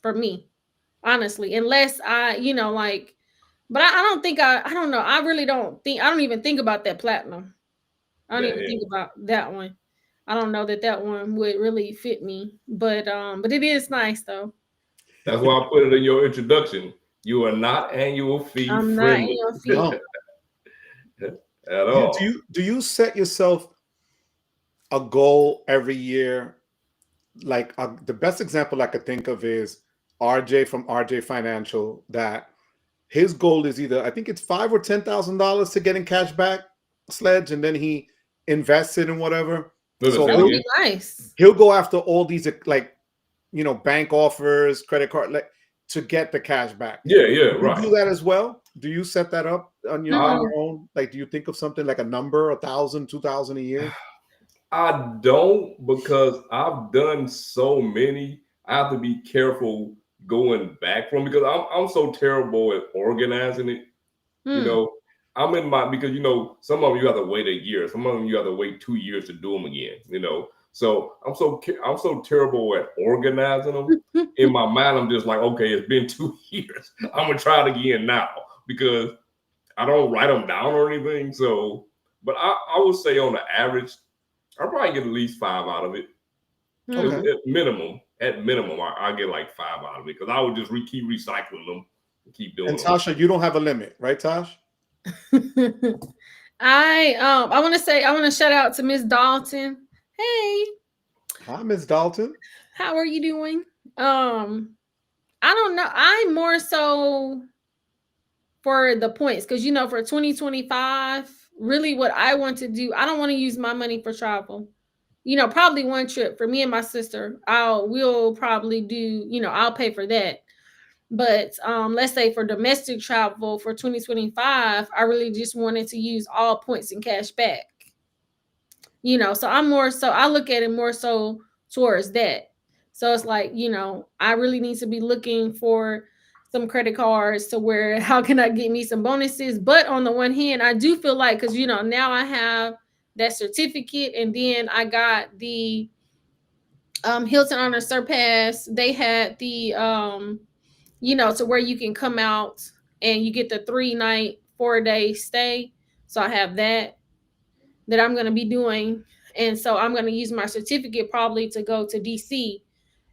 for me, honestly, unless I, you know, like, but I don't think I don't know. I don't even think about that platinum. I don't even think about that one. I don't know that one would really fit me, but it is nice though. That's why I put it in your introduction. You are not annual fee I'm friendly. not annual fee. At all. Do you set yourself a goal every year? Like the best example I could think of is RJ from RJ Financial. That his goal is either I think it's $5,000 or $10,000 to get in cash back, Sledge, and then he invests it in whatever. So that would be nice. He'll go after all these like, you know, bank offers, credit card, like to get the cash back. Yeah, right. You do that as well? Do you set that up on your own? Like, do you think of something like a number, 1,000, 2,000 a year? I don't, because I've done so many. I have to be careful going back from, because I'm so terrible at organizing it. You know, I'm in my, because, you know, some of them you have to wait a year. Some of them you have to wait 2 years to do them again, you know. So I'm so terrible at organizing them. In my mind, I'm just like, okay, it's been 2 years. I'm going to try it again now, because I don't write them down or anything. So, but I would say on the average, I'll probably get at least 5 out of it. Okay. At minimum, I get like 5 out of it, because I would just keep recycling them and keep doing them. And Tasha, you don't have a limit, right, Tosh? I want to shout out to Miss Dalton. Hey. Hi, Miss Dalton. How are you doing? I don't know. I'm more so for the points, because, you know, for 2025, really what I want to do, I don't want to use my money for travel. You know, probably one trip for me and my sister. We'll probably do, you know, I'll pay for that. But let's say for domestic travel for 2025, I really just wanted to use all points and cash back. You know, so I look at it more so towards that. So it's like, you know, I really need to be looking for some credit cards to where how can I get me some bonuses? But on the one hand, I do feel like, because, you know, now I have that certificate, and then I got the Hilton Honor Surpass. They had the you know, to where you can come out and you get the 3-night, 4-day stay. So I have that I'm going to be doing. And so I'm going to use my certificate probably to go to DC.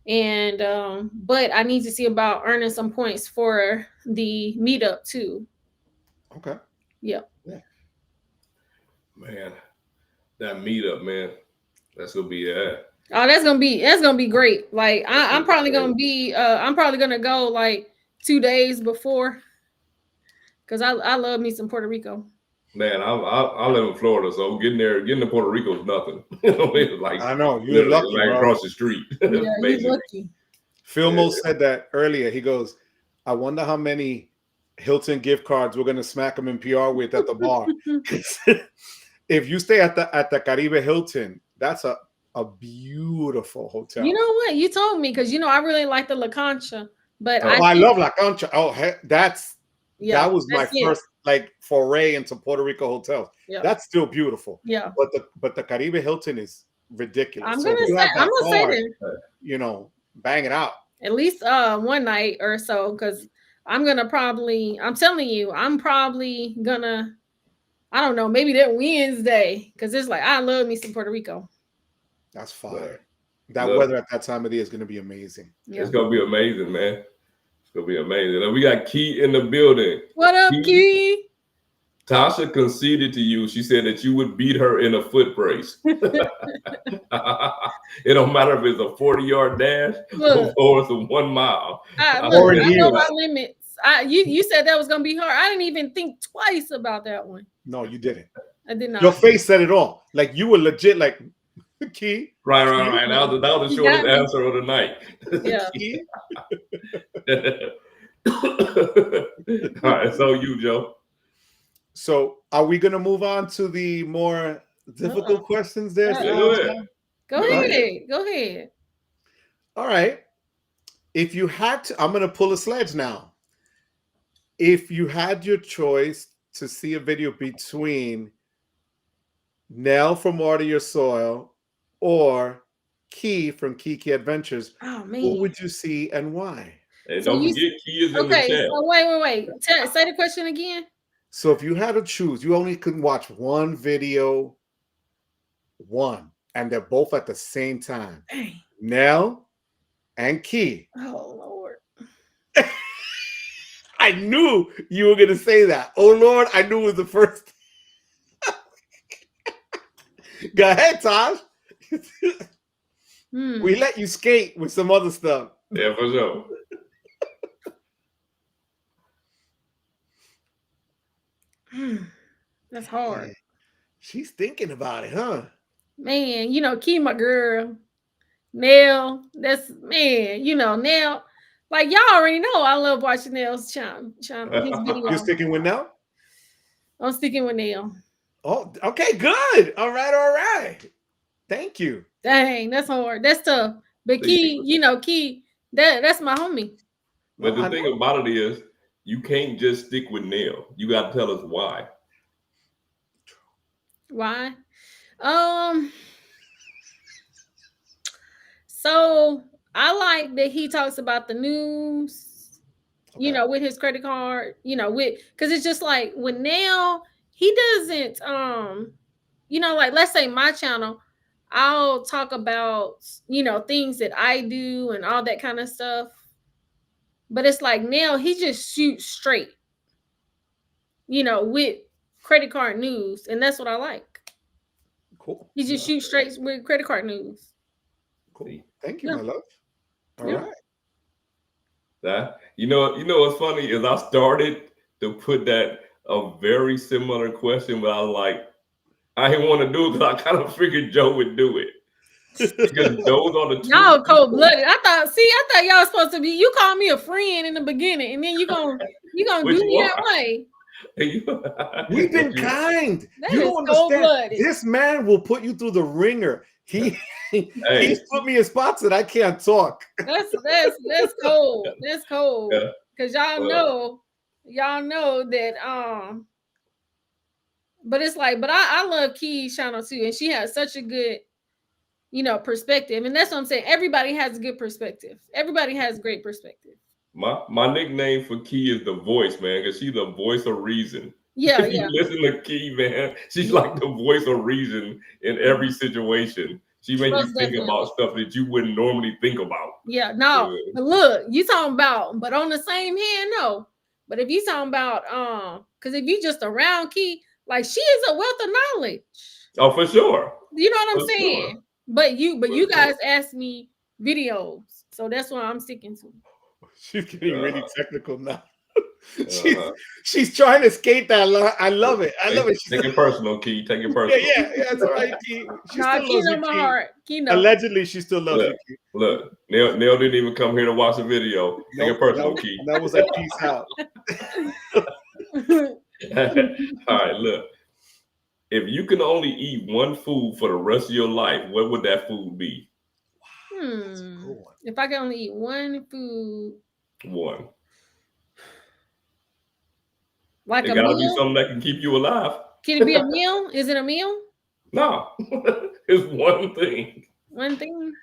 And, but I need to see about earning some points for the meetup too. Okay. Yep. Yeah. Man, that meetup, man, that's going to be Oh, that's gonna be great. Like I'm probably gonna be I'm probably gonna go like 2 days before, because I love me some Puerto Rico. Man, I live in Florida, so getting to Puerto Rico is nothing. Like, I know you're lucky, like bro. Across the street. Yeah, you're lucky. Philmo said that earlier. He goes, "I wonder how many Hilton gift cards we're gonna smack him in PR with at the bar." If you stay at the Caribe Hilton, that's a a beautiful hotel. You know what? You told me because I really like the La Concha, but I love La Concha. Oh, that was my first like foray into Puerto Rico hotels. Yeah. That's still beautiful. Yeah. But the Caribe Hilton is ridiculous. I'm gonna say that. Bang it out. At least one night or so, because I'm telling you, I'm probably gonna, I don't know, maybe that Wednesday, because it's like I love me some Puerto Rico. That's fire. That weather at that time of the year is gonna be amazing. Yeah. It's gonna be amazing, man. It's gonna be amazing. And we got Key in the building. What up, Key? Tasha conceded to you. She said that you would beat her in a foot race. It don't matter if it's a 40-yard dash or it's a 1 mile. I know my limits. You said that was gonna be hard. I didn't even think twice about that one. No, you didn't. I did not. Your face said it all. Like you were legit. Like Key. Right. That was the shortest answer of the night. Yeah. All right. So you, Joe. So are we going to move on to the more difficult questions there? Go ahead. All right. If you had to, I'm going to pull a Sledge now. If you had your choice to see a video between Nell from Water Your Soil or Key from Kiki Adventures, who would you see and why? And don't forget Key is in the chat. So wait. Say the question again. So if you had to choose, you only could watch one video, and they're both at the same time. Dang. Nell and Key. Oh, Lord. I knew you were going to say that. Oh, Lord, I knew it was the first. Go ahead, Tosh. We let you skate with some other stuff. Yeah, for sure. That's hard. Man, she's thinking about it, huh? Man, Key, my girl. Nell, Nell. Like y'all already know, I love watching Nell's channel. His video. You're sticking with Nell? I'm sticking with Nell. Oh, okay, good. All right. Thank you. Dang, that's hard. That's tough. But Key, Key, that's my homie. But the thing about it is, you can't just stick with Nell. You got to tell us why. Why? So I like that he talks about the news, with his credit card, because it's just like with Nell, he doesn't, like let's say my channel, I'll talk about, things that I do and all that kind of stuff. But it's like Nell, he just shoots straight, with credit card news. And that's what I like. Cool. He just shoots straight with credit card news. Cool. Thank you, my love. All right. You know what's funny is I started to put that a very similar question, but I was like, I didn't want to do it because I kind of figured Joe would do it. Because those are the two. Y'all cold-blooded. I thought y'all were supposed to be. You called me a friend in the beginning, and then you gonna do me that way. We've been kind. You don't understand. This man will put you through the ringer. He's put me in spots that I can't talk. That's cold. That's cold. Because y'all know that but it's like, but I love Key's channel too, and she has such a good perspective. And that's what I'm saying. Everybody has a good perspective. Everybody has great perspective. My nickname for Key is the voice, man, because she's the voice of reason. Yeah, if you listen to Key, man, she's like the voice of reason in every situation. She makes you think about stuff that you wouldn't normally think about. Yeah, no. But look, you talking about, but on the same hand, no. But if you talking about, because if you just around Key, like she is a wealth of knowledge. Oh, for sure. You know what I'm saying? Sure. But you guys asked me videos, so that's what I'm sticking to. She's getting really technical now. She's trying to skate that line. I love it. Take it personal, Key. Take it personal. Yeah, that's all right, Key. She still loves you, my heart. Allegedly, she still loves you, Key. Look, Nell didn't even come here to watch the video. Take it personal, Key. That was a peace out. All right, look. If you can only eat one food for the rest of your life, what would that food be? If I can only eat one food. One. Like it a gotta meal? be something that can keep you alive. Can it be a meal? Is it a meal? No. It's one thing. One thing?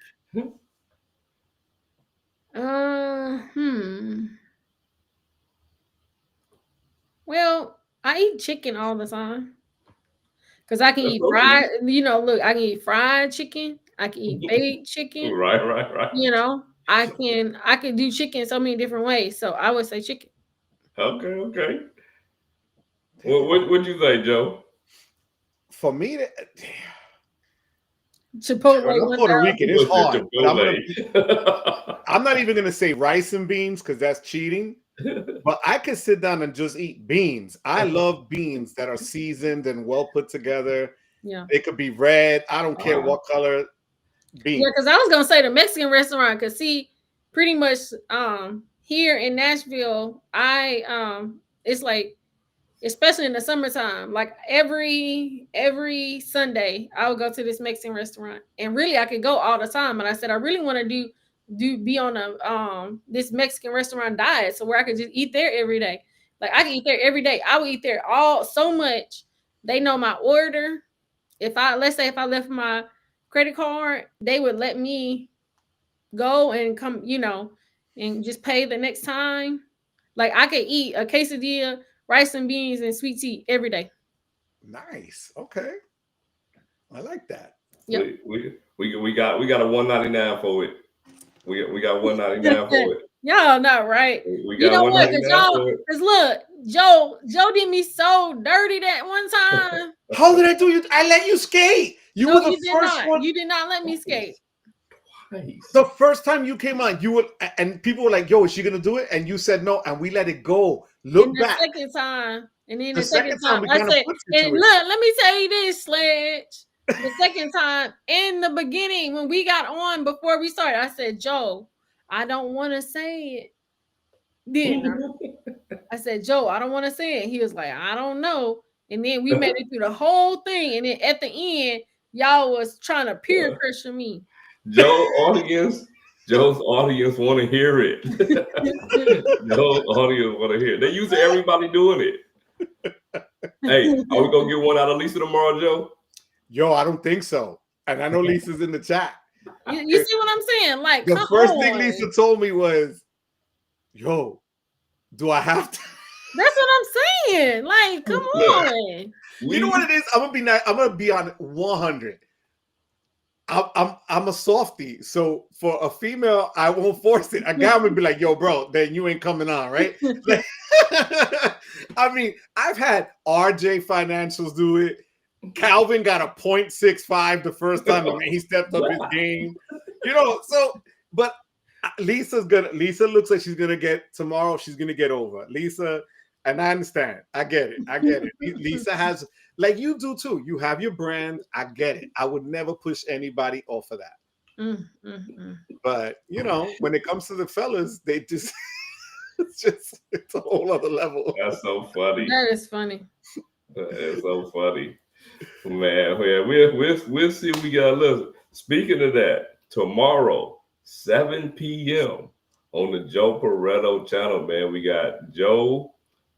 Well, I eat chicken all the time. Because I can eat fried, look, I can eat fried chicken. I can eat baked chicken. Right. You know, I can do chicken so many different ways. So I would say chicken. Okay. Well, what'd you say, Joe? For me, Chipotle. I'm Puerto Rican. It's hard. But I'm not even gonna say rice and beans because that's cheating. But I could sit down and just eat beans. I love beans that are seasoned and well put together. Yeah, it could be red. I don't care what color. Beans. Yeah, because I was gonna say the Mexican restaurant. Cause see, pretty much here in Nashville, it's like, especially in the summertime, like every Sunday I would go to this Mexican restaurant, and really I could go all the time. And I said I really want to be on a this Mexican restaurant diet, so where I could just eat there every day. Like I could eat there every day. I would eat there so much. They know my order. Let's say if I left my credit card, they would let me go and come, and just pay the next time. Like I could eat a quesadilla, rice and beans, and sweet tea every day. Nice. Okay. I like that. Yep. We got a $1.99 for it. We got $1.99 for it. Y'all not right. You know what? Because look, Joe did me so dirty that one time. How did I do you? I let you skate. You were the first one. You did not let me skate. Twice. The first time you came on, and people were like, "Yo, is she gonna do it?" And you said no, and we let it go. Look back. And then the second time, I said, "And look, let me tell you this, Sledge." The second time, in the beginning, when we got on before we started, I said, "Joe, I don't want to say it." Then I said, "Joe, I don't want to say it." He was like, "I don't know." And then we made it through the whole thing, and then at the end, y'all was trying to peer pressure me. Joe's audience want to hear it. Joe's audience want to hear it. They used to everybody doing it. Hey, are we gonna get one out of Lisa tomorrow, Joe? Yo, I don't think so. And I know Lisa's in the chat. You see what I'm saying? Like the first thing Lisa told me was, "Yo, do I have to?" That's what I'm saying. Like, come on. You know what it is? I'm gonna be nice. I'm gonna be on 100. I'm a softie, so for a female, I won't force it. A guy would be like, "Yo, bro, then you ain't coming on, right?" Like, I mean, I've had RJ Financials do it. Calvin got a 0.65 the first time he stepped up his game. So but Lisa looks like she's gonna get tomorrow. She's gonna get over Lisa, and I understand. I get it. Lisa has, like you do too. You have your brand. I get it. I would never push anybody off of that. But when it comes to the fellas, they just it's a whole other level. That's so funny. That is funny. That is so funny. Man, we'll see if we got listen. Speaking of that, tomorrow, 7 p.m. on the Joe Pareto channel, man, we got Joe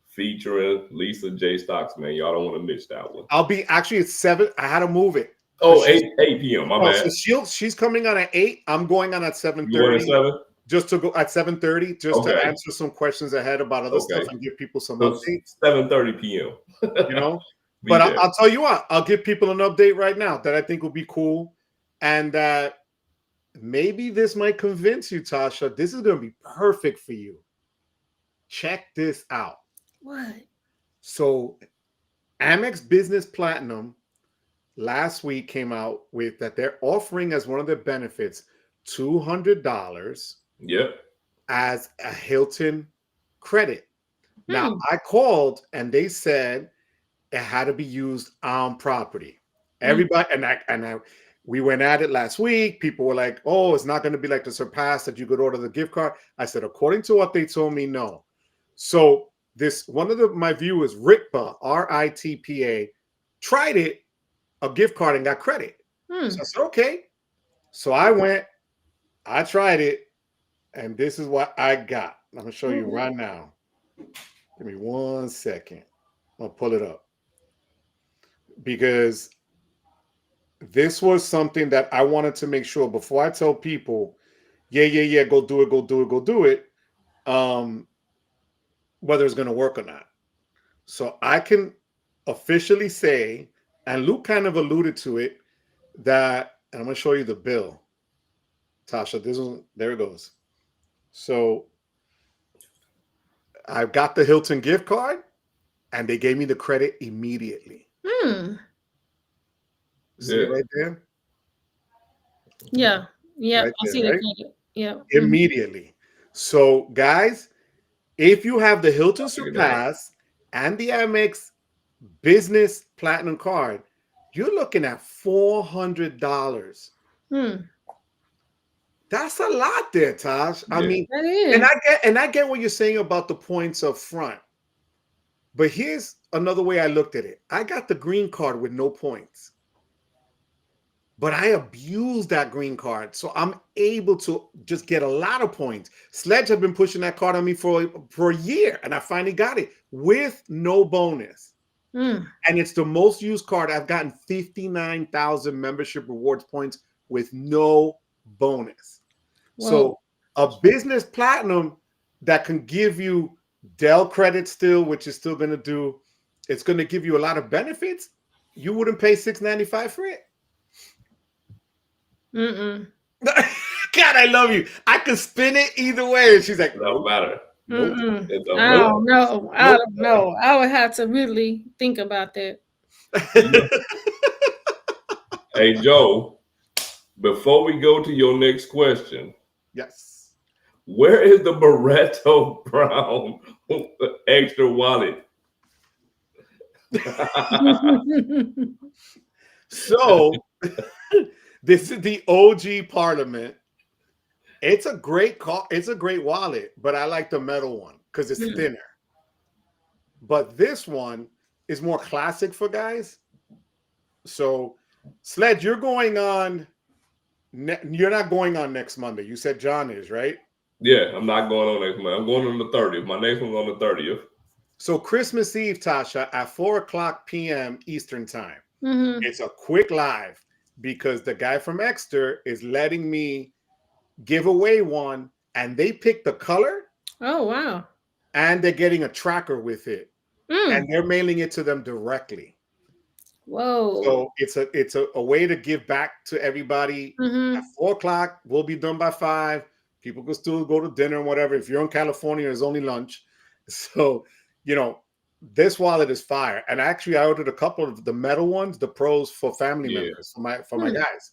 featuring Lisa J. Stocks, man. Y'all don't want to miss that one. I'll be actually at 7. I had to move it. Oh, 8 p.m. My bad. So she's coming on at 8. I'm going on at 7:30. Just to go at 7:30, just to answer some questions ahead about other stuff and give people some updates. 7:30 p.m. But I'll tell you what, I'll give people an update right now that I think will be cool. And maybe this might convince you, Tasha. This is going to be perfect for you. Check this out. What? So Amex Business Platinum last week came out with that they're offering as one of their benefits $200 as a Hilton credit. Now, I called and they said it had to be used on property. Everybody, we went at it last week. People were like, "Oh, it's not going to be like the Surpass that you could order the gift card." I said, according to what they told me, no. So my viewers, Ritpa, RITPA, tried it, a gift card, and got credit. So I said, okay. So I went, I tried it, and this is what I got. I'm gonna show you right now. Give me 1 second. I'll pull it up because this was something that I wanted to make sure before I tell people, yeah, go do it, whether it's gonna work or not. So I can officially say, and Luke kind of alluded to it, that, and I'm gonna show you the bill. Tasha, this one, there it goes. So I got the Hilton gift card and they gave me the credit immediately. See it right there? Yeah. Right I see the credit. Yeah. Immediately. So guys, if you have the Hilton Surpass and the Amex Business Platinum card, you're looking at $400. That's a lot there, Tosh. I mean, that is. and I get what you're saying about the points up front. But here's another way I looked at it. I got the green card with no points. But I abused that green card. So I'm able to just get a lot of points. Sledge have been pushing that card on me for a year, and I finally got it with no bonus. And it's the most used card. I've gotten 59,000 membership rewards points with no bonus. Whoa. So a business platinum that can give you Dell credit still, which is still going to do, it's going to give you a lot of benefits. You wouldn't pay $6.95 for it. God, I love you. I could spin it either way. And she's like, no matter. Nope. I don't know. I don't know. I would have to really think about that. Hey, Joe, before we go to your next question. Yes. Where is the Barretto Brown extra wallet? So this is the OG Parliament. It's a great it's a great wallet, but I like the metal one because it's thinner. But this one is more classic for guys. So Sledge, you're going on. You're not going on next Monday. You said John is, right? Yeah, I'm not going on next Monday. I'm going on the 30th. My next one's on the 30th. So Christmas Eve, Tasha, at 4:00 p.m. Eastern time. It's a quick live because the guy from Exeter is letting me give away one, and they pick the color. Oh, wow. And they're getting a tracker with it. And they're mailing it to them directly. Whoa. So it's a way to give back to everybody. At 4:00, we'll be done by 5. People can still go to dinner and whatever. If you're in California, it's only lunch. So, this wallet is fire. And actually, I ordered a couple of the metal ones, the pros for family members, for my guys,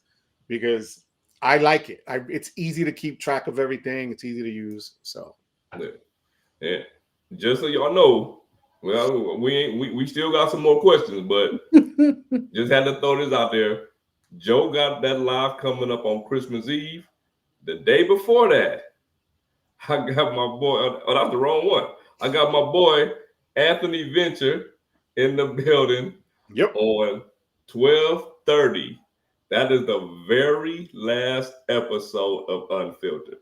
because I like it. It's easy to keep track of everything. It's easy to use. So, yeah. Just so y'all know, well, we still got some more questions, but just had to throw this out there. Joe got that live coming up on Christmas Eve. The day before that, I got my boy. Oh, that's the wrong one. I got my boy Anthony Venture in the building. On 12/30. That is the very last episode of Unfiltered.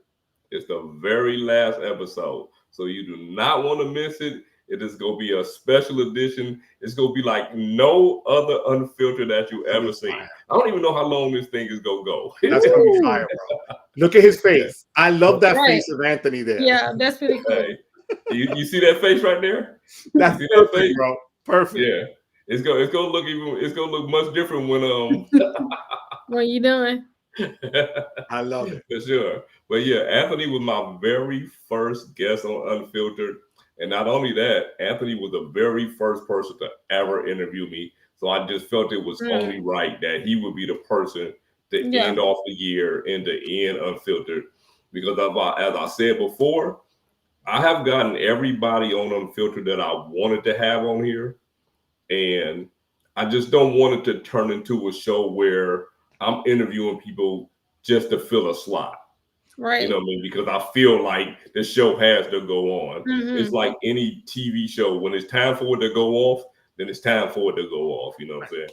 It's the very last episode. So you do not want to miss it. It is going to be a special edition. It's going to be like no other Unfiltered that you ever seen. I don't even know how long this thing is going to go. That's going to be fire, bro. Look at his face. I love that face of Anthony there. Yeah, that's pretty cool. Hey, you see that face right there? That's perfect, that face? Bro. Perfect. Yeah. It's gonna look much different when when you done. I love it. For sure. But yeah, Anthony was my very first guest on Unfiltered. And not only that, Anthony was the very first person to ever interview me. So I just felt it was only right that he would be the person to end off the year and to end Unfiltered. Because as I said before, I have gotten everybody on Unfiltered that I wanted to have on here. And I just don't want it to turn into a show where I'm interviewing people just to fill a slot. Right. You know what I mean? Because I feel like the show has to go on. It's like any TV show. When it's time for it to go off, then it's time for it to go off. You know what I'm saying?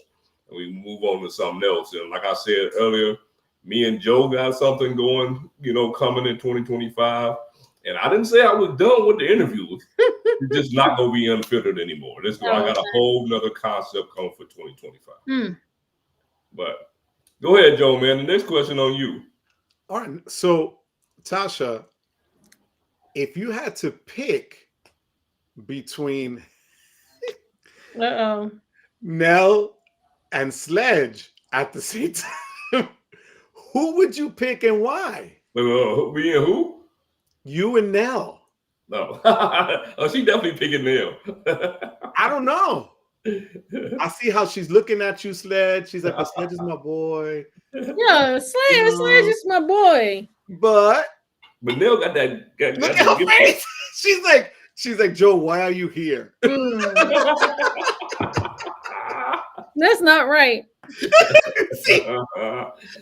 And we move on to something else. And like I said earlier, me and Joe got something going, coming in 2025. And I didn't say I was done with the interviews. It's just not going to be unfiltered anymore. I got a whole nother concept coming for 2025. But go ahead, Joe, man. The next question on you. All right. So, Tasha, if you had to pick between Nell and Sledge at the same time, who would you pick and why? Me and who? You and Nell. No. She definitely picking Nell. I don't know. I see how she's looking at you, Sledge. She's like, Sledge is my boy. Yeah, Sledge is my boy. But Nell got that. Look at her face. She's like, Joe, why are you here? That's not right. See,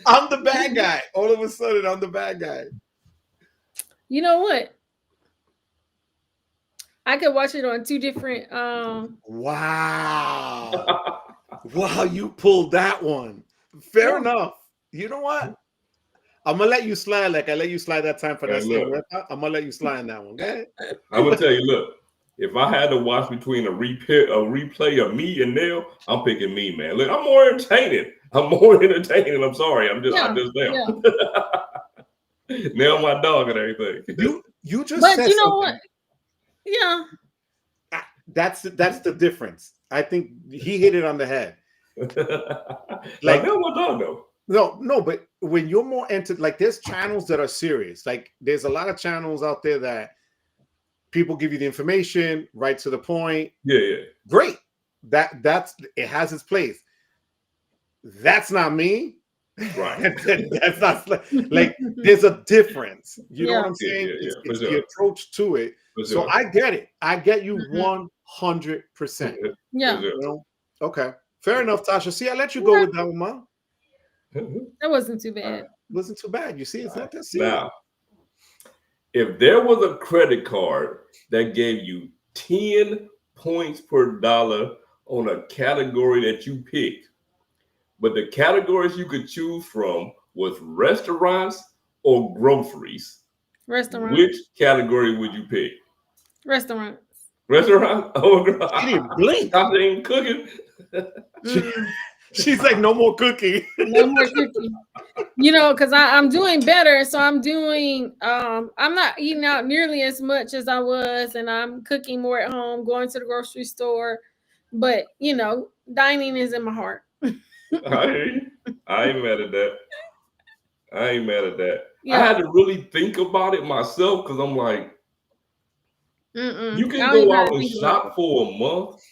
I'm the bad guy. All of a sudden, I'm the bad guy. You know what? I could watch it on two different. Wow. Wow, you pulled that one. Fair enough. You know what? I'm gonna let you slide like I let you slide that time for that. I'm gonna let you slide on that one. Okay? I'm gonna tell you, look, if I had to watch between a replay of me and Nell, I'm picking me, man. Look, I'm more entertaining. I'm sorry. I'm just them. Yeah. Nell my dog and everything. You just but said you know something. What? Yeah. That's the difference. I think he hit it on the head. Like Nell my dog though. No, but when you're more into like there's channels that are serious. Like there's a lot of channels out there that people give you the information right to the point. Yeah. Great. That's it has its place. That's not me. Right. That's not like there's a difference. You know what I'm saying? It's the approach to it. So I get it. I get you 100%. Yeah. Okay. Fair enough, Tasha. See, I let you go with that one, Mom. That wasn't too bad. Wasn't too bad. You see, it's not that serious. Now, if there was a credit card that gave you 10 points per dollar on a category that you picked, but the categories you could choose from was restaurants or groceries, Restaurants. which category would you pick? Restaurants. Restaurant? Oh, God. She didn't blink. I ain't cooking. She's like, no more cooking. No more cooking. Because I'm doing better. So I'm doing, I'm not eating out nearly as much as I was, and I'm cooking more at home, going to the grocery store. But, dining is in my heart. I ain't mad at that. Yeah. I had to really think about it myself because I'm like, you can go out and shop for a month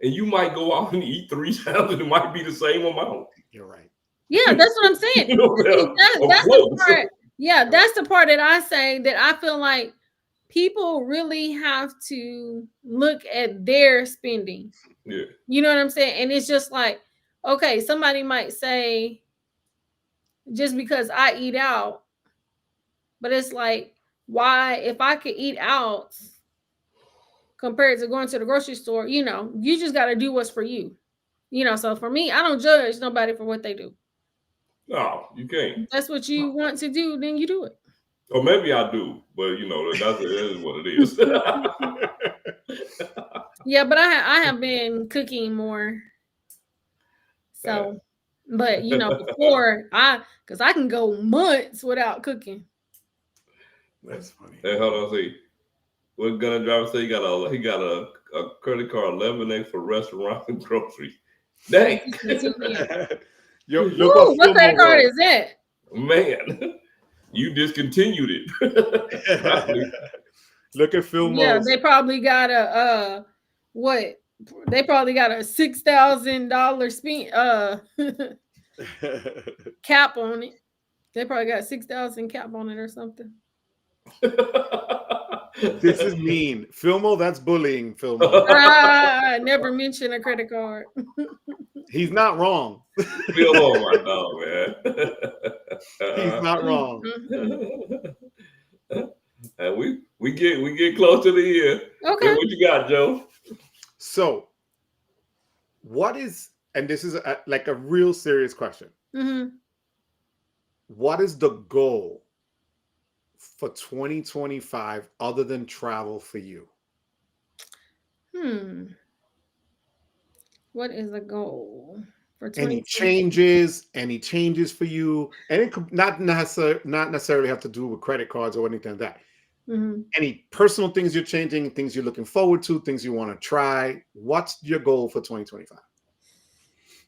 and you might go out and eat 3 times and it might be the same amount. You're right. Yeah, that's what I'm saying. That's the part. Yeah, that's the part that I say that I feel like people really have to look at their spending. Yeah. You know what I'm saying? And it's just like, okay, somebody might say, just because I eat out, but it's like, why, if I could eat out compared to going to the grocery store, you just got to do what's for you. So for me, I don't judge nobody for what they do. No, you can't. If that's what you want to do, then you do it. Or maybe I do, but that is what it is. Yeah, but I have been cooking more. So, but before because I can go months without cooking. That's funny. Hey, hold on, see. What Gunner Driver say? He got a credit card 11x for restaurants and groceries. Dang. What credit card is that? Man, you discontinued it. Look at Phil. Yeah, they probably got a what? They probably got a $6,000 cap on it. They probably got 6,000 cap on it or something. This is mean. Filmo, that's bullying, Filmo. I never mentioned a credit card. He's not wrong. Filmo, my dog, man. He's not wrong. And we get close to the end. Okay. What you got, Joe? So what is, and this is like a real serious question. Mm-hmm. What is the goal for 2025 other than travel for you? What is the goal for Any changes for you? And it could not necessarily have to do with credit cards or anything like that. Mm-hmm. Any personal things you're changing, things you're looking forward to, things you want to try. What's your goal for 2025?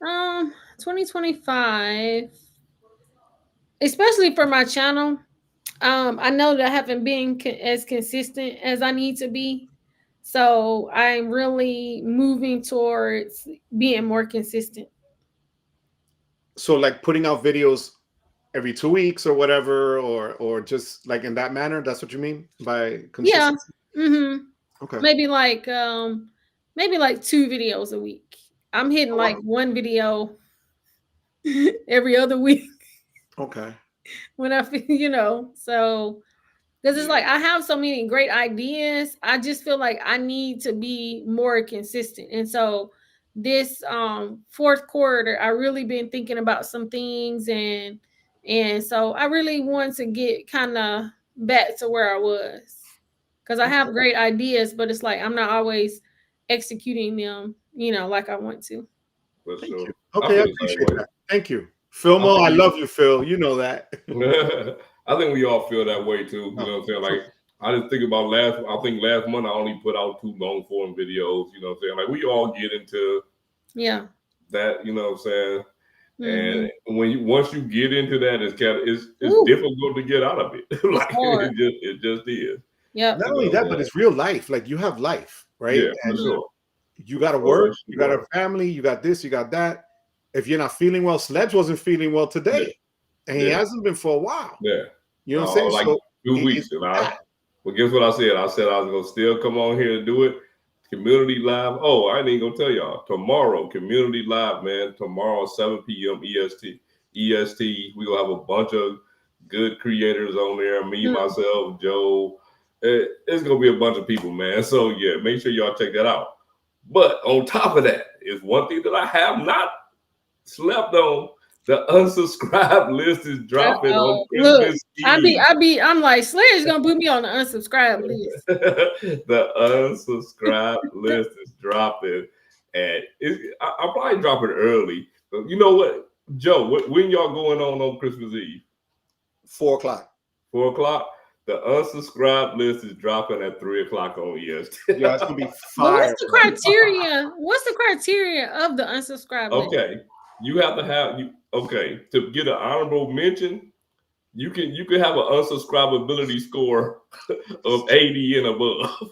2025, especially for my channel. I know that I haven't been as consistent as I need to be. So I'm really moving towards being more consistent. So like putting out videos every 2 weeks or whatever, or just like in that manner. That's what you mean by consistency? Yeah. Mm-hmm. Okay. Maybe like 2 videos a week. I'm hitting like one video every other week. Okay. When I feel, so because it's like I have so many great ideas. I just feel like I need to be more consistent. And so this fourth quarter, I really been thinking about some things, and so I really want to get kind of back to where I was, because I have great ideas, but it's like I'm not always executing them, like I want to. Thank you. Okay, I appreciate that. Thank you. Phil, I love you, Phil. You know that. I think we all feel that way too. You know what I'm saying? Like, I just think about last month I only put out 2 long form videos. You know what I'm saying? Like, we all get into that. You know what I'm saying? Mm-hmm. And once you get into that, it's difficult to get out of it. Like, it just is. Yeah. Not only that, but it's real life. Like, you have life, right? Yeah, for sure. You got to work. You got a family. You got this. You got that. If you're not feeling well, Sledge wasn't feeling well today, and he hasn't been for a while. Yeah, you know what I'm saying? Like 2 weeks. Well, guess what I said? I said I was gonna still come on here to do it. Community live. Oh, I ain't gonna tell y'all. Tomorrow, community live, man. Tomorrow, 7 p.m. EST. We gonna have a bunch of good creators on there. Me, myself, Joe. It's gonna be a bunch of people, man. So yeah, make sure y'all check that out. But on top of that is one thing that I have not slept on. The unsubscribe list is dropping on Christmas Eve. I'm like, Sledge gonna put me on the unsubscribe list. The unsubscribe list is dropping, and I'll probably drop it early. But you know what, Joe? When y'all going on Christmas Eve? 4 o'clock. 4 o'clock. The unsubscribe list is dropping at 3 o'clock on EST. Yeah, it's gonna be fire. What's the criteria? What's the criteria of the unsubscribe list? Okay, you have to have to get an honorable mention. You can have an unsubscribability score of 80 and above.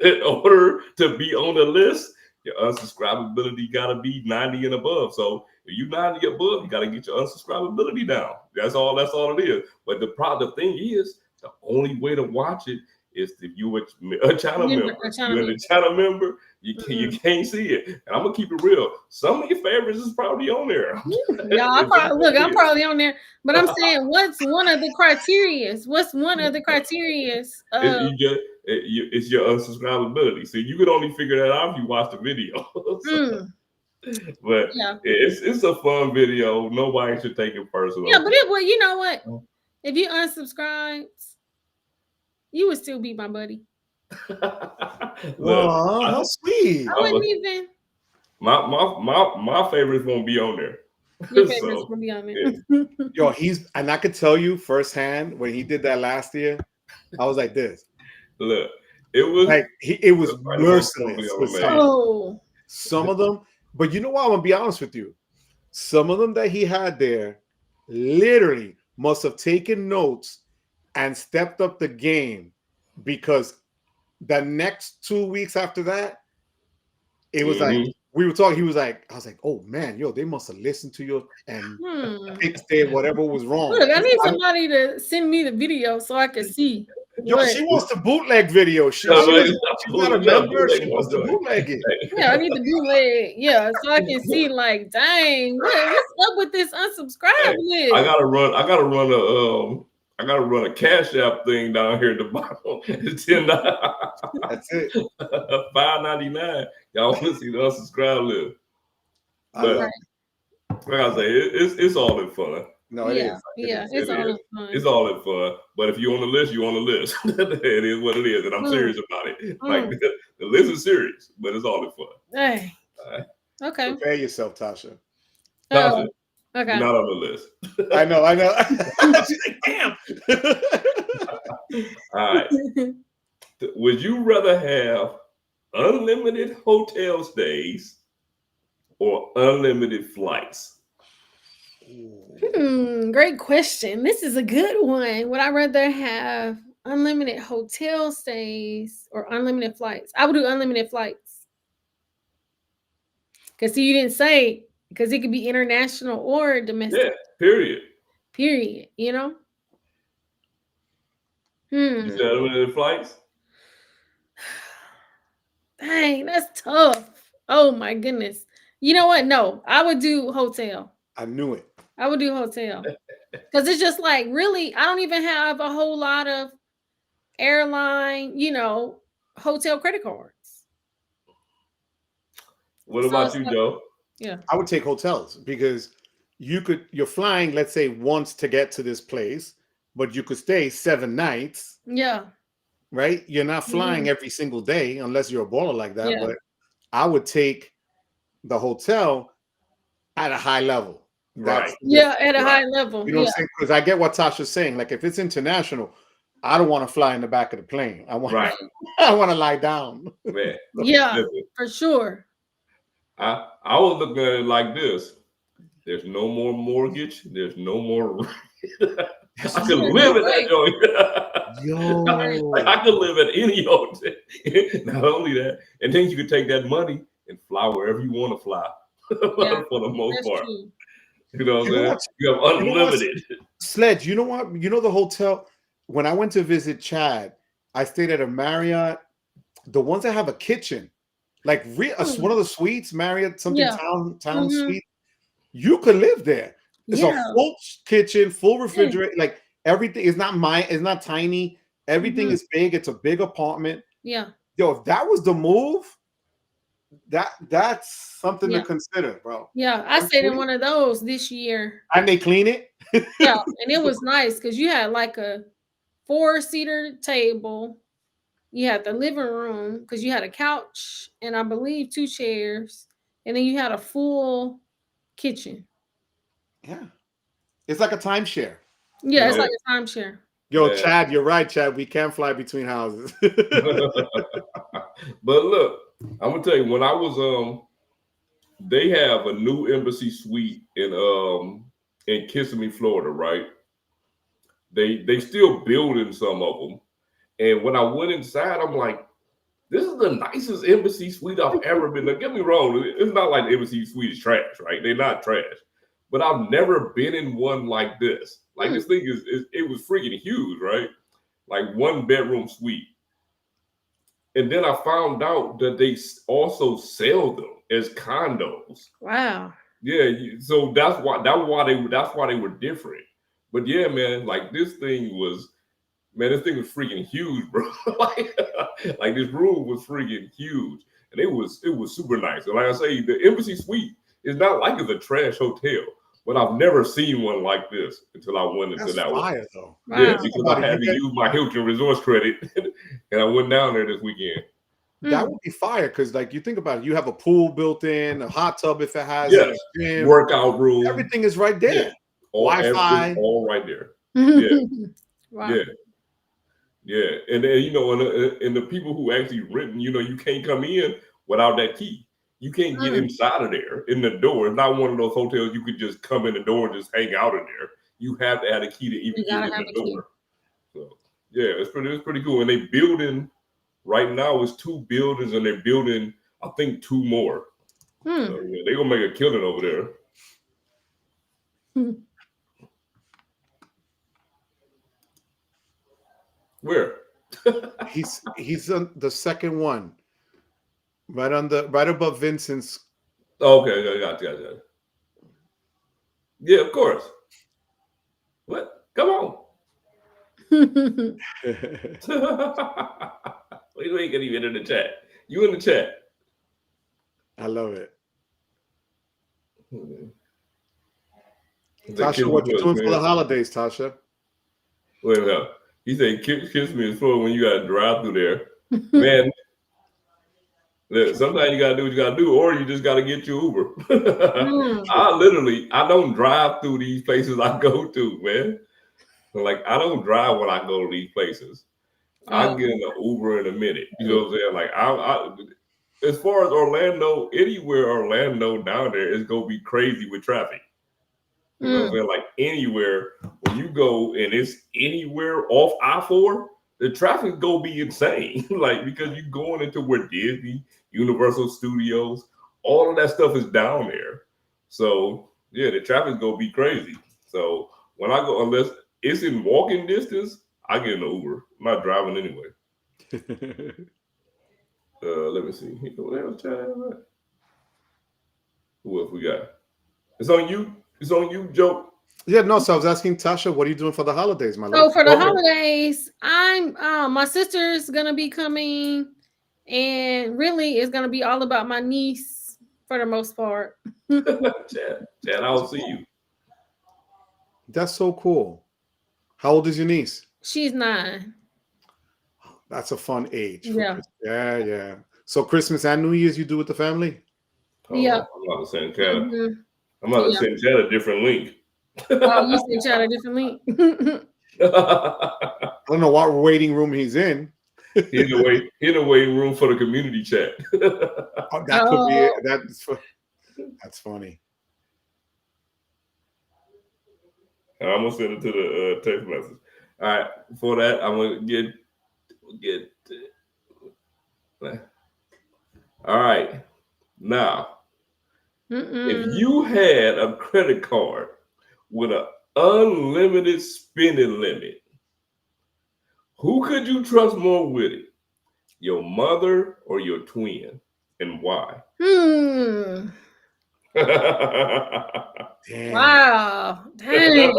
In order to be on the list, your unsubscribability got to be 90 and above. So if you're 90 above, you got to get your unsubscribability down. That's all it is. But the thing is, the only way to watch it is if you were a channel member. You're a channel member, you can't see it. And I'm gonna keep it real. Some of your favorites is probably on there. Yeah, I'm probably on there. But I'm saying, what's one of the criteria? It's your unsubscribability. So you could only figure that out if you watch the video. But it's a fun video. Nobody should take it personal. Yeah, but you know what? If you unsubscribe, you would still be my buddy. Wow, how sweet! I wouldn't even. My favorites won't be on there. Your favorites will be on there. Yo, and I could tell you firsthand when he did that last year, I was like this. Look, it was like it was merciless. Some of them, but you know what? I'm gonna be honest with you. Some of them that he had there literally must have taken notes and stepped up the game, because the next 2 weeks after that, it was like we were talking. He was like, I was like, oh man, yo, they must have listened to you and fixed it, whatever was wrong. Look, I need somebody to send me the video so I can see. Yo, she wants the bootleg video. She's not a member. She wants to bootleg it. Yeah, I need the bootleg. Yeah, so I can see, like, dang, what's up with this unsubscribe list? I gotta run I gotta run a Cashapp thing down here at the bottom. It's $10. That's it. $5.99. Y'all want to see the unsubscribe list? But like I say, it's all in fun. No, it is. It's all in fun. It's all in fun. But if you're on the list, you're on the list. It is what it is, and I'm serious about it. Like the list is serious, but it's all in fun. Hey. Right. Okay. Prepare yourself, Tasha. Tasha, okay. You're not on the list. I know. She's like, damn. All right. Would you rather have unlimited hotel stays or unlimited flights? Great question. This is a good one. Would I rather have unlimited hotel stays or unlimited flights? I would do unlimited flights. Because you didn't say, because it could be international or domestic. Yeah, period. You know? You said unlimited flights? Dang, that's tough. Oh my goodness. You know what? No, I would do hotel. I knew it. I would do hotel. Because it's just like, really, I don't even have a whole lot of airline, hotel credit cards. What about you, Joe? Yeah. I would take hotels because you're flying, let's say, once to get to this place, but you could stay 7 nights. Yeah. Right? You're not flying every single day unless you're a baller like that. Yeah. But I would take the hotel at a high level. Right. At a high level. You know what I'm saying? Because I get what Tasha's saying. Like if it's international, I don't want to fly in the back of the plane. I want to lie down. Man. Yeah, for sure. I was looking at it like this. There's no more mortgage. There's no more. I could live at that joint. Yo. I could live at any hotel. Not only that, and then you could take that money and fly wherever you want to fly. For the most part. True. You know what I'm saying? You have unlimited. Sledge, you know what? You know the hotel, when I went to visit Chad, I stayed at a Marriott, the ones that have a kitchen, like one of the suites, Marriott, town suite. You could live there. It's a full kitchen, full refrigerator, like everything is it's not tiny. Everything is big. It's a big apartment. Yeah. Yo, if that was the move, that's something to consider, bro. Yeah, I stayed in one of those this year. And they clean it? Yeah, and it was nice because you had like a 4-seater table. You had the living room because you had a couch and I believe 2 chairs. And then you had a full kitchen. Yeah. It's like a timeshare. Yeah, it's like a timeshare. Yo, Chad, you're right, Chad. We can't fly between houses. But look, I'm gonna tell you, when I was they have a new embassy suite in Kissimmee, Florida, right? They still building some of them. And when I went inside, I'm like, this is the nicest embassy suite I've ever been. Now, get me wrong, it's not like the embassy suite is trash, right? They're not trash. But I've never been in one like this. Like this thing it was freaking huge, right? Like 1-bedroom suite. And then I found out that they also sell them as condos. Wow. Yeah, so that's why they were different. But yeah, man, like this thing was freaking huge, bro. like this room was freaking huge, and it was super nice. And like I say, the embassy suite is not like it's a trash hotel, but I've never seen one like this until I went into that one. Though. Yeah, because I had to use my Hilton Resorts credit, and I went down there this weekend. That would be fire because, like, you think about it, you have a pool built in, a hot tub if it has, a gym, workout room, everything is right there. Yeah. Wi-Fi, all right there. Yeah, wow. Yeah, and then and the people who actually rent, you can't come in without that key. You can't get inside of there in the door. It's not one of those hotels you could just come in the door and just hang out in there. You have to have a key to even get in the door. So yeah, it's pretty cool. And they building right now is 2 buildings, and they're building I think 2 more. So, yeah, they're gonna make a killing over there. Where? he's on the second one, right above Vincent's. Okay, gotcha. Yeah, of course. What? Come on. You ain't gonna even in the chat. You in the chat. I love it. Hmm. Tasha, what you doing for the holidays, Tasha? Wait a minute. He said, kiss me in the throat when you got to drive through there. Man, sometimes you got to do what you got to do, or you just got to get your Uber. I don't drive through these places I go to, man. Like, I don't drive when I go to these places. I can get in an Uber in a minute. You know what I'm saying? Like, I as far as Orlando, anywhere Orlando down there is going to be crazy with traffic. You know what I'm saying? Like, anywhere when you go and it's anywhere off I-4, the traffic go be insane. Like, because you're going into where Disney, Universal Studios, all of that stuff is down there. So yeah, the traffic go be crazy. So when I go, unless it's in walking distance, I get an Uber. I'm not driving anyway. Let me see. What else, chat? Who else we got? It's on you. It's on you, Joe. Yeah, no. So I was asking Tasha, what are you doing for the holidays, my love? So for the holidays, I'm my sister's gonna be coming, and really it's gonna be all about my niece for the most part. Chad, I'll see you. That's so cool. How old is your niece? She's 9. That's a fun age. Yeah. Yeah. So Christmas and New Year's you do with the family? Yeah. I'm about to send Chad. I'm about to send Chad a different link. Oh, you sent Chad a different link. I don't know what waiting room he's in. In the waiting room for the community chat. That could be it. That's funny. I'm gonna send it to the text message. All right, for that, I'm gonna get. All right, now, if you had a credit card with an unlimited spending limit, who could you trust more with it? Your mother or your twin, and why? Damn. Wow. Dang.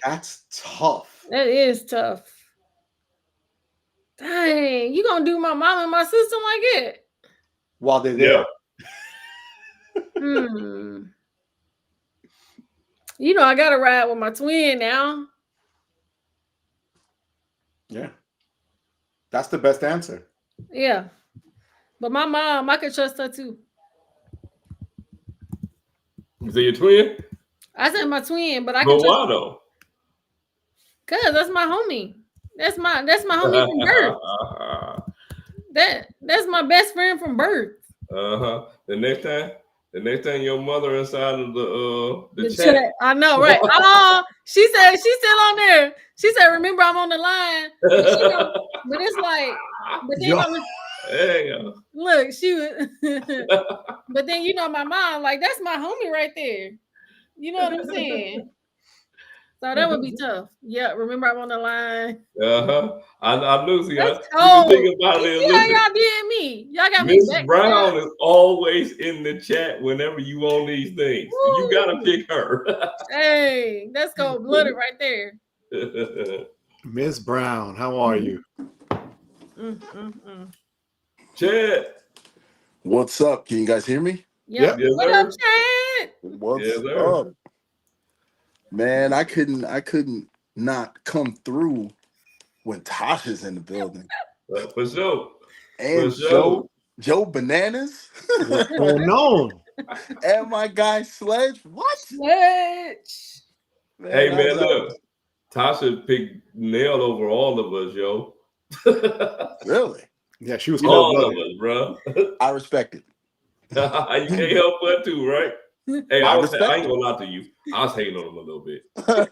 That's tough. That is tough. Dang, you gonna do my mom and my sister like it? While they're there. You know, I gotta ride with my twin now. Yeah. That's the best answer. Yeah. But my mom, I could trust her too. Is it your twin? I said my twin, but I can trust why though? Cause that's my homie. That's my homie from birth. That's my best friend from birth. The next time your mother inside of the chat. I know, right? She said she's still on there. She said, "Remember, I'm on the line." But it's like, but then there you go. Look, she was. But then my mom, like, that's my homie right there. You know what I'm saying? So that would be tough. Yeah, remember I'm on the line. I knew. See, that's cold. You about see how y'all did me? Y'all got me. Miss Brown is always in the chat whenever you on these things. Woo. You gotta pick her. Hey, that's cold blooded right there. Miss Brown, how are you? Chad, what's up? Can you guys hear me? Yeah. Yes, what up, Chad? What's up? Man, I couldn't not come through when Tasha's in the building. For sure. And Joe Bananas. What's going on? And my guy Sledge. What? Sledge. Man, hey man, look. Tasha picked nail over all of us, yo. Really? Yeah, she was all of us, bro. I respect it. You can't help but to, right? Hey, I ain't gonna lie to you. I was hating on him a little bit.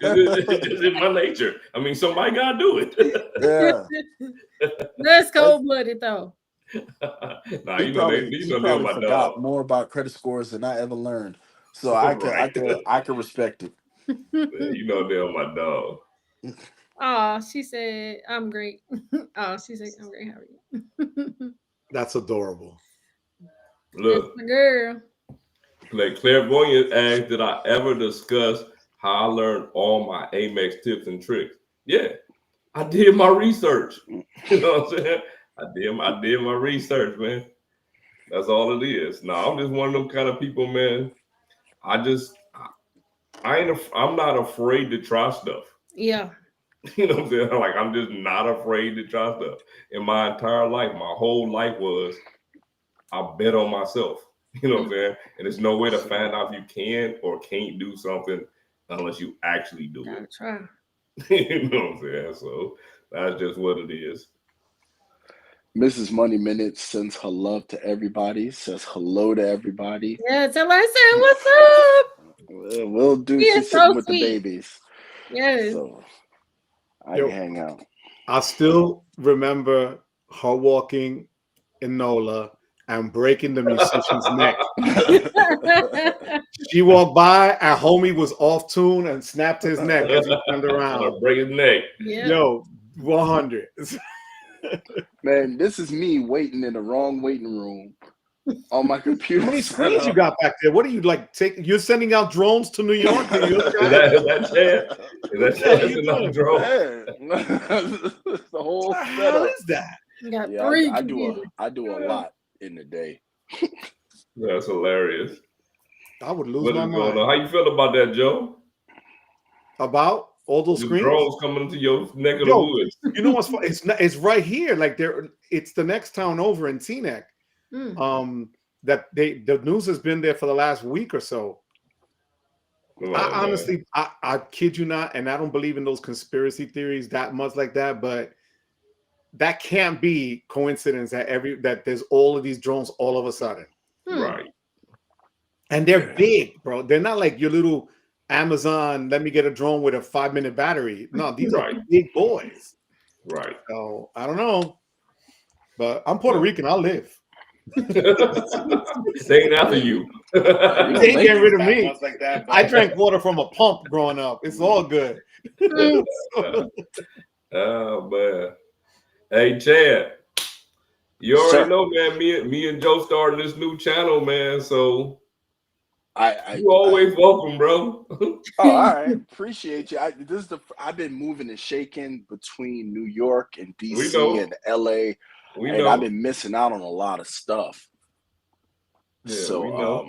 It's in my nature. I mean, somebody gotta do it. Yeah. That's cold-blooded though. Nah, you know they're my dog. More about credit scores than I ever learned. So I can respect it. Man, you know they're my dog. Oh, she said, I'm great. Oh, she said, I'm great. How are you? That's adorable. Look, that's my girl. Like Clairvoyant asked, did I ever discuss how I learned all my Amex tips and tricks? Yeah, I did my research. You know what I'm saying? I did my research, man. That's all it is. No, I'm just one of them kind of people, man. I'm not afraid to try stuff. Yeah. You know what I'm saying? Like, I'm just not afraid to try stuff. In my entire life, my whole life was, I bet on myself. You know what I'm saying? And there's no way to find out if you can or can't do something unless you actually do Gotta it. try. You know what I'm saying? So that's just what it is. Mrs. Money Minute sends her love to everybody, says hello to everybody. Yeah, tell her I said, what's up? We'll do. She She's is sitting so with sweet. the babies. Yes. So I can hang out. I still remember her walking in NOLA and breaking the musician's neck. She walked by, and homie was off tune and snapped his neck as he turned around. Break his neck. Yeah. Yo, 100. Man, this is me waiting in the wrong waiting room on my computer. How many screens you got back there? What are you like? You're sending out drones to New York? Is that Chad? Is that Chad sending out drones? The whole What the hell setup. is that? You got Yeah, three I computers. do a lot in the day. That's hilarious. I would lose What my is going mind. on? How you feel about that, Joe? About all those The screens? drones coming into your neck of the woods. You know what's funny? It's right here. Like it's the next town over in Teaneck. That the news has been there for the last week or so. Honestly, I kid you not, and I don't believe in those conspiracy theories that much like that, but that can't be coincidence that there's all of these drones all of a sudden. Right. And they're big, bro. They're not like your little Amazon, let me get a drone with a 5-minute battery. No, these are big boys. Right. So I don't know. But I'm Puerto Rican, I'll live. They ain't after you. They ain't getting rid of me. Like that, I drank water from a pump growing up. It's all good. Oh man. Hey Chad. You already know, man. Me and Joe started this new channel, man. So you always welcome, bro. Oh, all right. Appreciate you. I've been moving and shaking between New York and DC and LA. I've been missing out on a lot of stuff. Yeah, so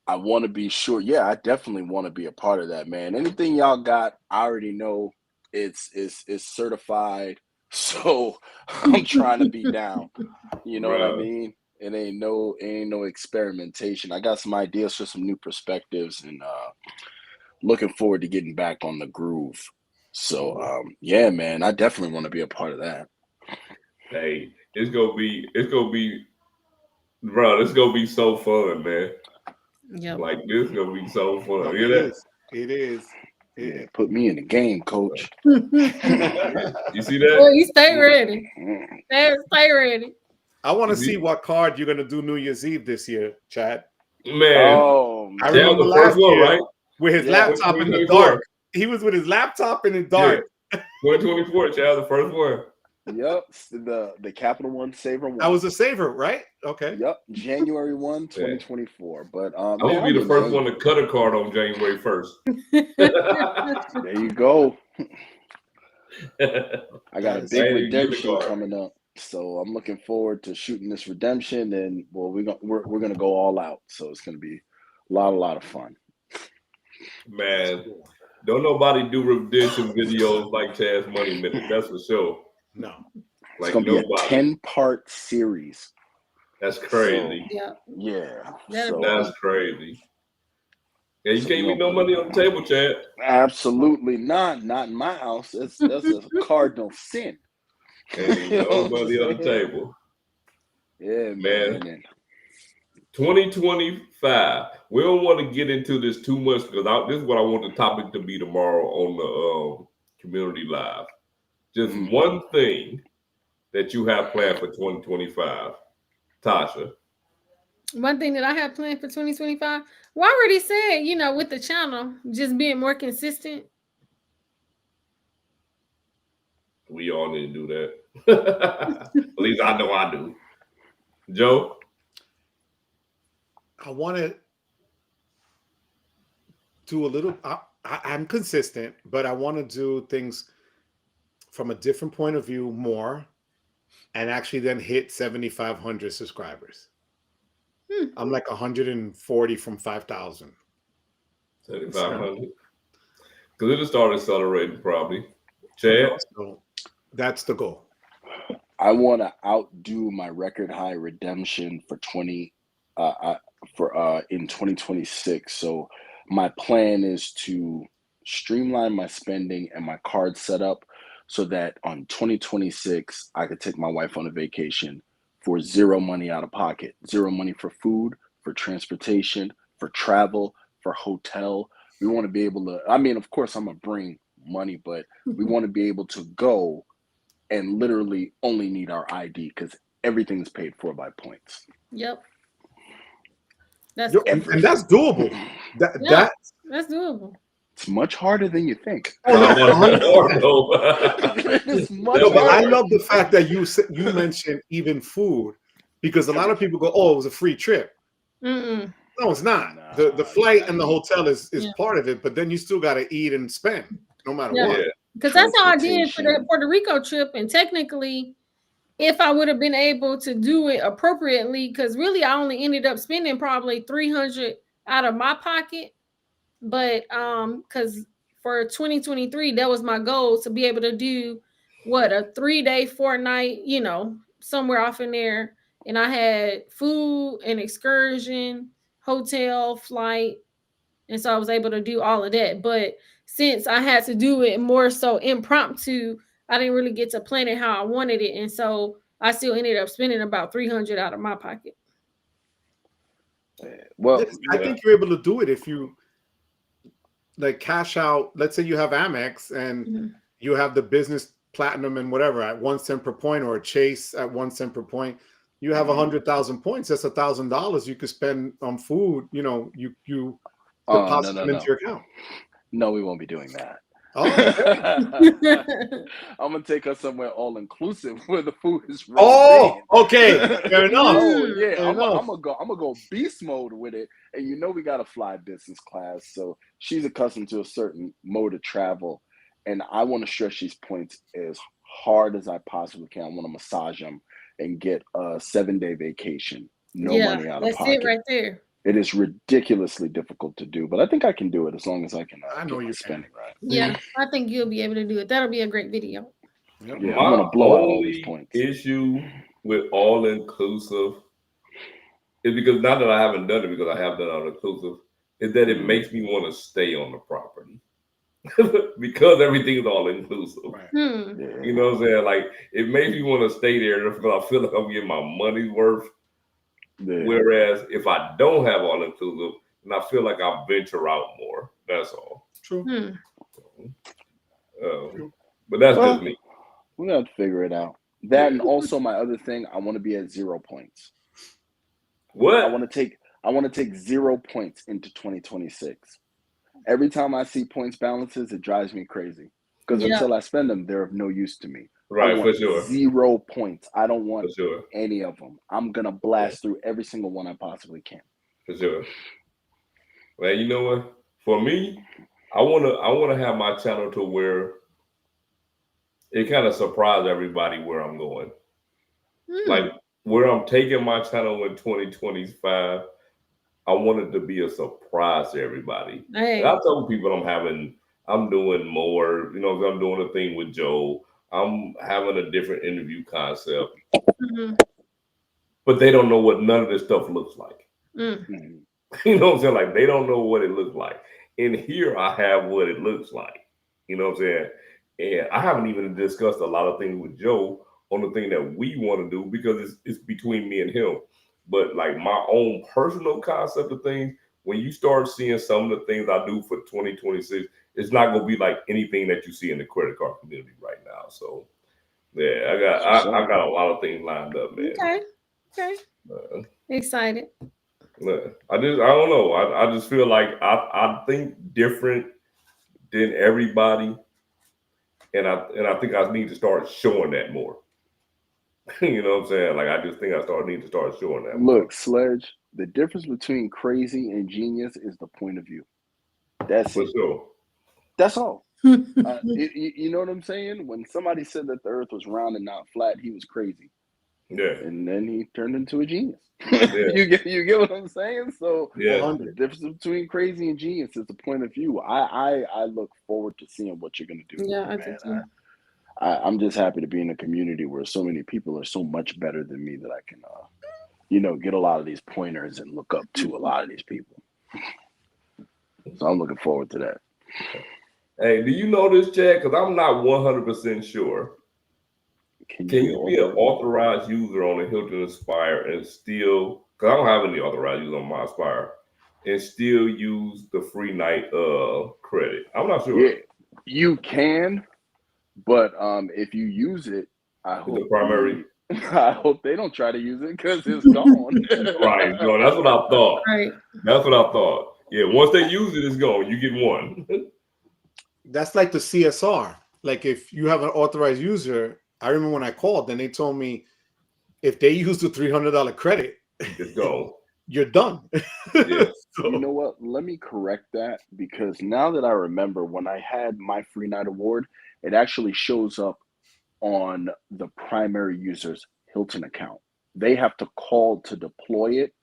I want to be sure. Yeah, I definitely want to be a part of that, man. Anything y'all got, I already know it's certified. So I'm trying to be down. You know what I mean? It ain't no experimentation. I got some ideas for some new perspectives, and looking forward to getting back on the groove. So yeah, man, I definitely want to be a part of that. Hey, it's gonna be, bro. It's gonna be so fun, man. Yeah, like this is gonna be so fun. It is. Yeah, put me in the game, coach. You see that? Well, you stay ready. Stay ready. I want to see what card you're gonna do New Year's Eve this year, Chad. Man, I remember the first one, right? With his laptop in the dark. He was with his laptop in the dark. 2024, Chad, the first one. Yep, the Capital One Saver one. I was a saver, right? Okay. Yep, January 1, 2024. But I'm gonna be the first one to cut a card on January 1st. There you go. I got a big redemption coming up, so I'm looking forward to shooting this redemption, and well, we're gonna go all out. So it's gonna be a lot of fun. Man, don't nobody do redemption videos like Chad's Money Minute. That's for sure. No, it's gonna be a 10-part series. That's crazy. So, yeah. That's crazy. Yeah, you can't leave no money on the table, Chad. Absolutely not. Not in my house. That's a cardinal sin. Ain't no money on the table. Yeah, man. 2025. We don't want to get into this too much because this is what I want the topic to be tomorrow on the Community Live. Just one thing that you have planned for 2025, Tasha. One thing that I have planned for 2025, well, I already said, with the channel, just being more consistent. We all need to do that. At least I know I do. Joe? I want to do a little, I'm consistent, but I want to do things from a different point of view more and actually then hit 7,500 subscribers. I'm like 140 from 5,000. 7,500. Because it'll start accelerating probably. Chad? So that's the goal. I want to outdo my record high redemption for in 2026. So my plan is to streamline my spending and my card setup so that on 2026 I could take my wife on a vacation for zero money out of pocket, zero money for food, for transportation, for travel, for hotel. We want to be able to, I mean, of course I'm gonna bring money, but we want to be able to go and literally only need our ID because everything's paid for by points. Yep. That's and that's doable. That's doable. It's much harder than you think. I love the fact that you mentioned even food, because a lot of people go, "Oh, it was a free trip." No, it's not. The flight and the hotel is part of it, but then you still got to eat and spend no matter what. Because that's how I did for the Puerto Rico trip, and technically, if I would have been able to do it appropriately, because really I only ended up spending probably $300 out of my pocket. But because for 2023, that was my goal, to be able to do a 3-day, 4-night, somewhere off in there. And I had food and excursion, hotel, flight. And so I was able to do all of that. But since I had to do it more so impromptu, I didn't really get to plan it how I wanted it. And so I still ended up spending about $300 out of my pocket. Well, I think you're able to do it if you like cash out. Let's say you have Amex and you have the business platinum and whatever at 1 cent per point, or a Chase at 1 cent per point. You have 100,000 points. That's $1,000 you could spend on food. You deposit them into your account. No, we won't be doing that. Oh, I'm gonna take us somewhere all inclusive where the food is. Oh, okay, fair enough. I'm gonna go beast mode with it, and we gotta fly business class, so she's accustomed to a certain mode of travel, and I want to stretch these points as hard as I possibly can. I want to massage them and get a 7-day vacation, no money out of pocket. That's it right there. It is ridiculously difficult to do, but I think I can do it as long as I can. I know you're spending right. Yeah, I think you'll be able to do it. That'll be a great video. Yeah, I'm gonna blow out all these points. Issue with all inclusive is because not that I haven't done it, because I have done all inclusive, is that it makes me want to stay on the property because everything is all inclusive. Right. You know what I'm saying? Like, it makes me want to stay there because I feel like I'm getting my money's worth. Yeah. Whereas if I don't have all inclusive, then I feel like I'll venture out more. That's all. True. But that's just me. We're gonna have to figure it out. That, and also my other thing, I want to be at 0 points. What? I want to take 0 points into 2026. Every time I see points balances, it drives me crazy. Because until I spend them, they're of no use to me. Right, for sure. 0 points. I don't want any of them. I'm gonna blast through every single one I possibly can. For sure. Well, you know what? For me, I wanna have my channel to where it kind of surprise everybody where I'm going. Like where I'm taking my channel in 2025. I want it to be a surprise to everybody. Hey. I told people I'm doing more. I'm doing a thing with Joe. I'm having a different interview concept, but they don't know what none of this stuff looks like. You know what I'm saying? Like, they don't know what it looks like. And here I have what it looks like. You know what I'm saying? And I haven't even discussed a lot of things with Joe on the thing that we want to do, because it's between me and him. But like my own personal concept of things, when you start seeing some of the things I do for 2026, it's not going to be like anything that you see in the credit card community right now. So, yeah, I got a lot of things lined up, man. Okay. Excited. I don't know. I just feel like I think different than everybody, and I think I need to start showing that more. You know what I'm saying? Like, I just think I need to start showing that more. Look, Sledge, the difference between crazy and genius is the point of view. That's for sure. That's all. You know what I'm saying? When somebody said that the earth was round and not flat, he was crazy. Yeah. And then he turned into a genius. Yeah. you get what I'm saying? So yeah, the difference between crazy and genius is the point of view. I look forward to seeing what you're gonna do. Yeah, I do too. I'm just happy to be in a community where so many people are so much better than me that I can get a lot of these pointers and look up to a lot of these people. So I'm looking forward to that. Hey, do you know this, Chad? Because I'm not 100% sure. Can you be an authorized user on a Hilton Aspire and still, because I don't have any authorized users on my Aspire, and still use the free night credit? I'm not sure. Yeah, you can, but if you use it, I hope the primary. I hope they don't try to use it because it's gone. Right, John. That's what I thought. Right. That's what I thought. Yeah, once they use it, it's gone. You get one. That's like the CSR. Like if you have an authorized user, I remember when I called, then they told me if they use the $300 credit, it's gone. You're done. Yeah. So, you know what? Let me correct that, because now that I remember, when I had my free night award, it actually shows up on the primary user's Hilton account. They have to call to deploy it,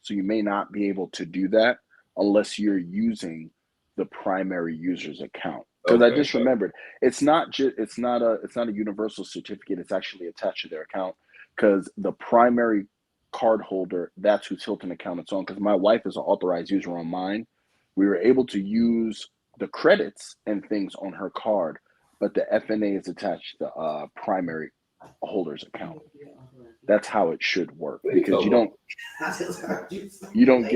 so you may not be able to do that unless you're using the primary user's account. Because I just remembered, it's not a universal certificate. It's actually attached to their account, because the primary card holder, that's whose Hilton account it's on. Because my wife is an authorized user on mine. We were able to use the credits and things on her card, but the FNA is attached to the primary holder's account. That's how it should work, because you don't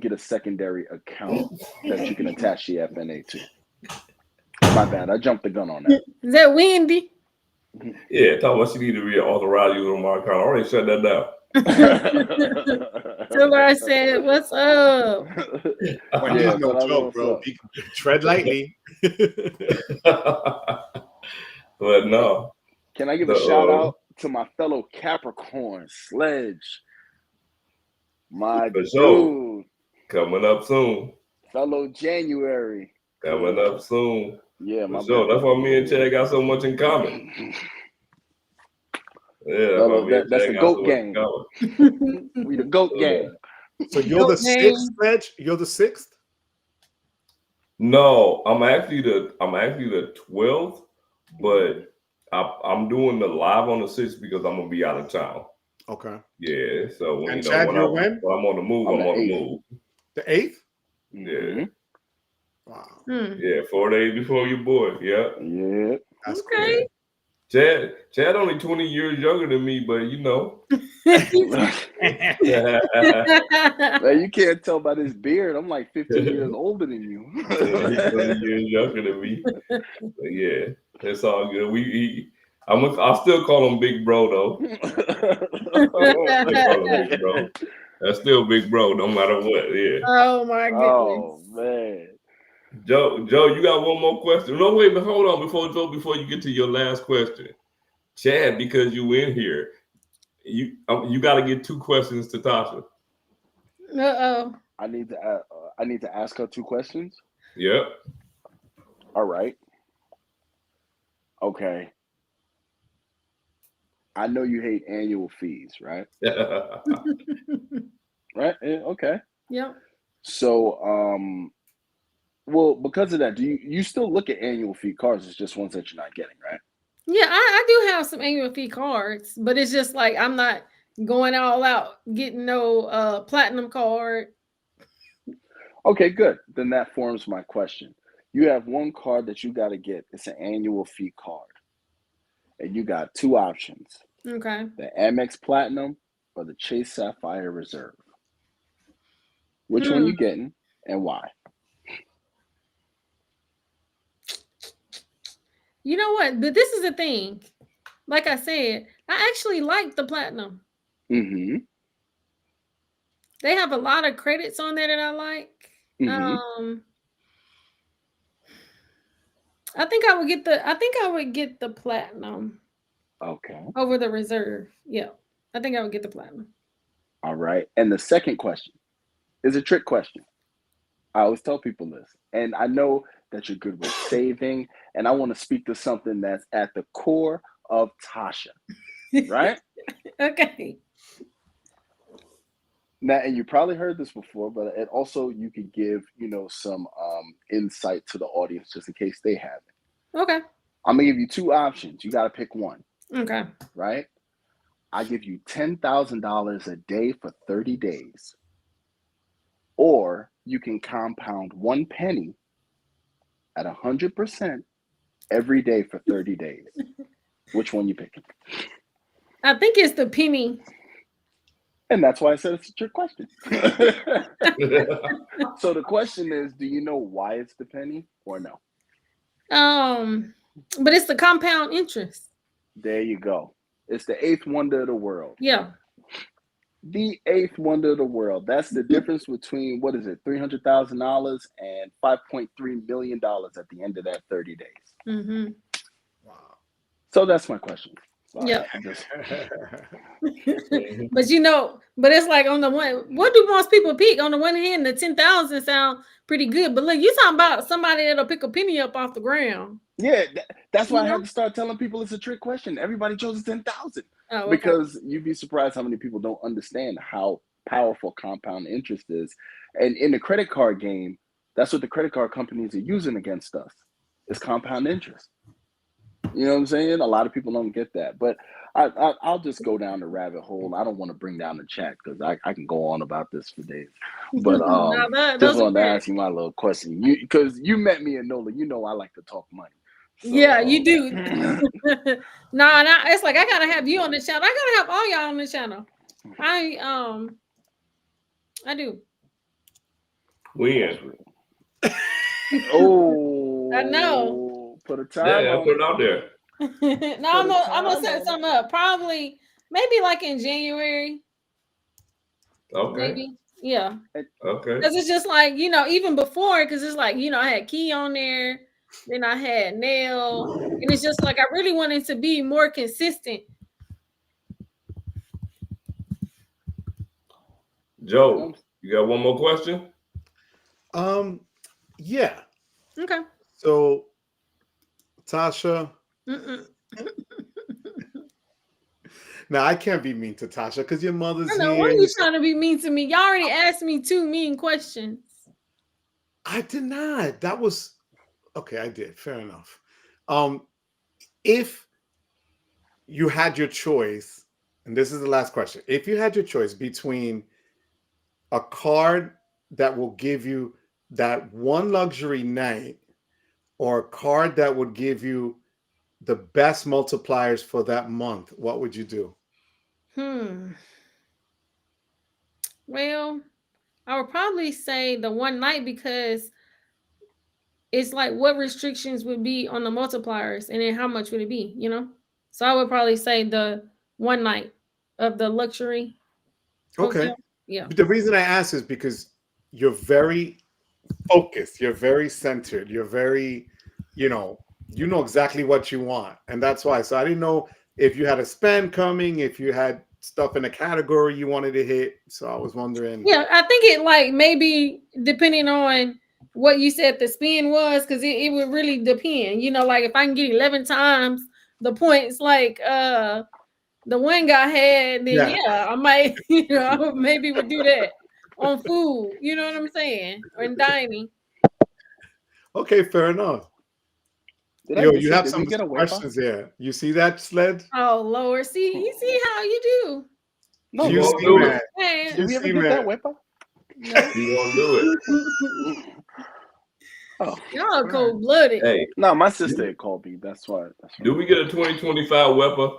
get a secondary account that you can attach the FNA to. My bad, I jumped the gun on that. Is that Wendy? Yeah, talking about she need to be an authorized user on my account. I already shut that down. Tell her I said, "What's up?" Yeah, no joke, bro. Tread lightly. But no. Can I give a shout out to my fellow Capricorn, Sledge? My dude. Coming up soon. Fellow January. Coming up soon. Yeah, my so that's why me and Chad got so much in common. Yeah, that's the GOAT gang. We the GOAT gang. So you're the sixth, Sledge? You're the sixth? No, I'm actually the 12th, but I'm doing the live on the 6th because I'm gonna be out of town. Okay. Yeah. So when, Chad, when I'm on the move, I'm on the move. The 8th? Yeah. Wow. Yeah, 4 days before your boy. Yeah. Yeah. That's okay. Cool. Chad only 20 years younger than me, but you know. Man, you can't tell by this beard. I'm like 15 years older than you. He's 20 years younger than me. But yeah, it's all good. I still call him Big Bro though. Big Bro. That's still Big Bro, no matter what. Yeah. Oh my goodness. Oh man. Joe, you got one more question. No, wait, but hold on before you get to your last question. Chad, because you in here, you got to get 2 questions to Tasha. Uh-oh. I need to ask her 2 questions. Yep. All right. Okay. I know you hate annual fees, right? Right? Yeah, okay. Yep. So, well, because of that, do you still look at annual fee cards? It's just ones that you're not getting, right? Yeah, I do have some annual fee cards, but it's just like I'm not going all out getting no platinum card. Okay, good. Then that forms my question. You have one card that you got to get. It's an annual fee card. And you got 2 options. Okay. The Amex Platinum or the Chase Sapphire Reserve. Which one you getting and why? You know what? But this is the thing. Like I said, I actually like the platinum. Mm-hmm. They have a lot of credits on there that I like. Mm-hmm. I think I would get the platinum. Okay. Over the reserve. Yeah. I think I would get the platinum. All right. And the second question is a trick question. I always tell people this. And I know that you're good with saving, and I want to speak to something that's at the core of Tasha, right? Okay. Now, and you probably heard this before, but it also you could give, some insight to the audience just in case they haven't. Okay. I'm gonna give you two options. You got to pick one. Okay. Right? I give you $10,000 a day for 30 days, or you can compound 1 penny at 100% every day for 30 days. Which one you picking? I think it's the penny. And that's why I said it's a trick question. So the question is, do you know why it's the penny or no? But it's the compound interest. There you go. It's the eighth wonder of the world. Yeah. The eighth wonder of the world. That's the difference between, what is it, $300,000 and $5.3 million at the end of that 30 days. Mm-hmm. Wow. So that's my question. Yeah. But it's like on the one, what do most people pick? On the one hand, the 10,000 sound pretty good, but look, you talking about somebody that'll pick a penny up off the ground. Yeah, that's why I had to start telling people it's a trick question. Everybody chose 10,000 because you'd be surprised how many people don't understand how powerful compound interest is. And in the credit card game, that's what the credit card companies are using against us. It's compound interest. You know what I'm saying? A lot of people don't get that, but I'll just go down the rabbit hole. I don't want to bring down the chat because I can go on about this for days. But just wanted to ask you my little question. Because you met me in NOLA, I like to talk money. So, yeah, you do. No, it's like I gotta have you on the channel. I gotta have all y'all on the channel. I do. When? Oh, I know. Put a time. Yeah, I'll put it out there. No, I'm gonna set something up. Probably, maybe like in January. Okay. Maybe. Yeah. Okay. Because it's just like, even before, because it's like, I had Key on there, then I had Nail, and it's just like I really wanted to be more consistent. Joe, you got one more question? Yeah. Okay. So, Tasha. Now I can't be mean to Tasha because your mother's here. Why are you trying to be mean to me? Y'all already asked me 2 mean questions. I did not. That was okay. I did. Fair enough. If you had your choice, and this is the last question, if you had your choice between a card that will give you that one luxury night or a card that would give you the best multipliers for that month, what would you do? Well, I would probably say the one night because it's like what restrictions would be on the multipliers and then how much would it be, So I would probably say the one night of the luxury. Okay. Hotel. Yeah. But the reason I ask is because you're very focused. You're very centered. You're very, you know exactly what you want. And that's why. So I didn't know if you had a spend coming, if you had stuff in a category you wanted to hit. So I was wondering. Yeah, I think it like maybe depending on what you said the spin was, because it would really depend. Like if I can get 11 times the points like the one guy had, then I might, I maybe would do that on food. You know what I'm saying? Or in dining. Okay, fair enough. You have some questions there. You see that, Sledge? Oh, Lord. You see how you do. No, you see, man. Did we ever get that whipper? No. You won't do it. Oh, y'all cold-blooded. Hey. No, my sister had called me. That's why. Do we get a 2025 whipper?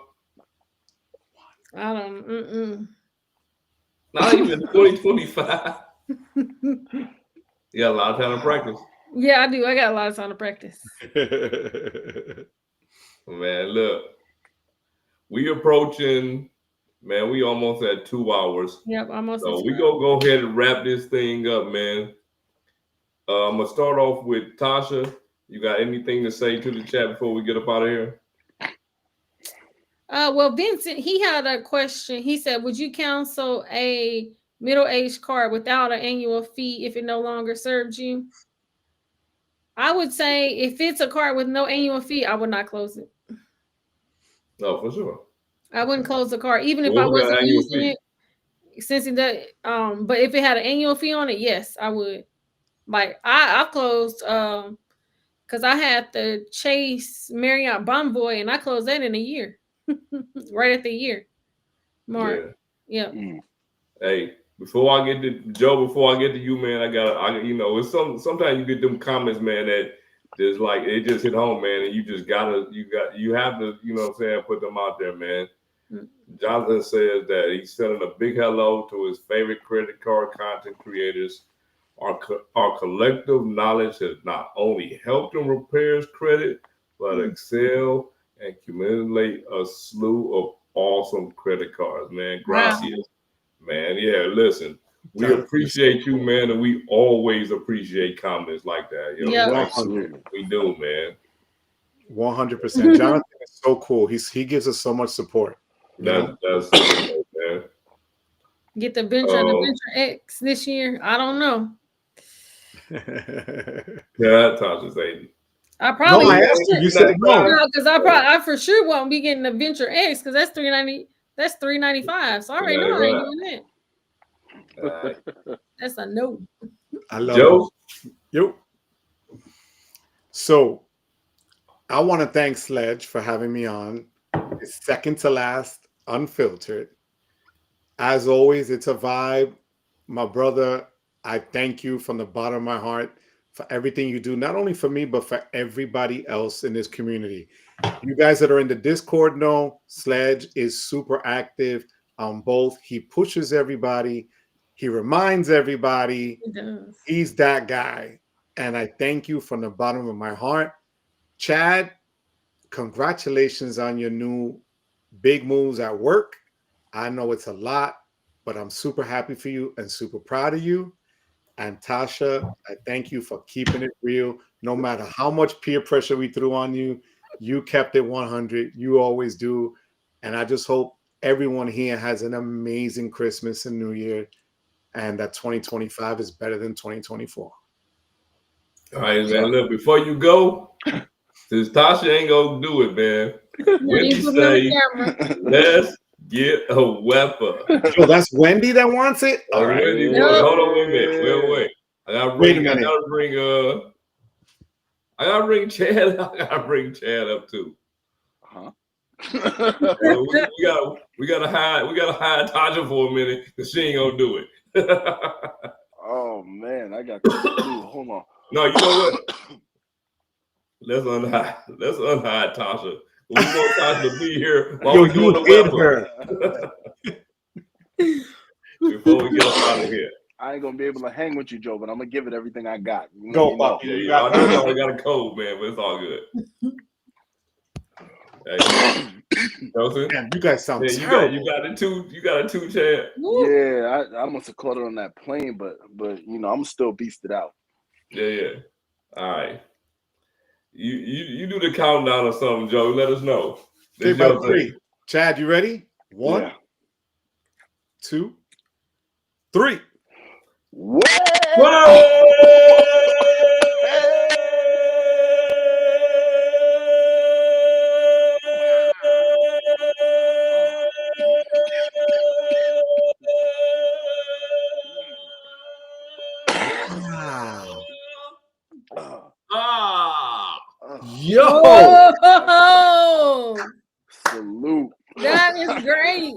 I don't. Not even 2025. You got a lot of time to practice. Yeah, I do. I got a lot of time to practice. Man, look, we approaching. Man, we almost at 2 hours. Yep, almost. So we go ahead and wrap this thing up, man. I'm gonna start off with Tasha. You got anything to say to the chat before we get up out of here? Well, Vincent, he had a question. He said, "Would you cancel a middle-aged card without an annual fee if it no longer served you?" I would say if it's a card with no annual fee, I would not close it. No, for sure. I wouldn't close the card, even if I wasn't using it. Since it does, but if it had an annual fee on it, yes, I would. Like I've closed because I had the Chase Marriott Bonvoy and I closed that in a year. Right at the year mark. Yeah. Hey, before I get to Joe, before I get to you, man, it's sometimes you get them comments, man, that just like it just hit home, man, and you have to, you know what I'm saying, put them out there, man. Jonathan says that he's sending a big hello to his favorite credit card content creators. Our collective knowledge has not only helped him repair his credit, but excel and accumulate a slew of awesome credit cards, man. Gracias. Wow. Man, yeah, listen, we appreciate you, man, and we always appreciate comments like that. You know, yeah, absolutely. We do, man. 100%. Jonathan is so cool. He gives us so much support. That's cool, man. Get the Venture and the Venture X this year. I don't know. Yeah, Tasha's 80. I probably you said no, because I for sure won't be getting the Venture X because that's $390. That's $395. So I already know I ain't doing that. That's a no. I love Joe. Yep. So I want to thank Sledge for having me on. It's second to last, Unfiltered. As always, it's a vibe. My brother, I thank you from the bottom of my heart for everything you do, not only for me, but for everybody else in this community. You guys that are in the Discord know Sledge is super active on both. He pushes everybody. He reminds everybody. He does. He's that guy. And I thank you from the bottom of my heart. Chad, congratulations on your new big moves at work. I know it's a lot, but I'm super happy for you and super proud of you. And Tasha, I thank you for keeping it real. No matter how much peer pressure we threw on you, you kept it 100. You always do. And I just hope everyone here has an amazing Christmas and New Year, and that 2025 is better than 2024. All right, man. Look, before you go, since Tasha ain't gonna do it, man, Wendy say, let's get a weapon. Oh, that's Wendy that wants it? All right. Wendy, hold on a minute. Wait. I gotta bring Chad. I gotta bring Chad up too. we gotta hide Tasha for a minute because she ain't gonna do it. Oh man, I got to do. Hold on. No, you know what? Let's unhide Tasha. We want Tasha to be here while we doing the weapon. Before we get up out of here. I ain't gonna be able to hang with you, Joe, but I'm gonna give it everything I got. Go, Bobby. Yeah. I know I got a cold, man, but it's all good. Man, you guys sound terrible. You got a two, Chad. Yeah, I must have caught it on that plane, but I'm still beasted out. Yeah. All right. You do the countdown or something, Joe. Let us know. 3 by 3. Chad, you ready? 1, 2, 3. Whoa! Yo! Whoa! Salute. That is great.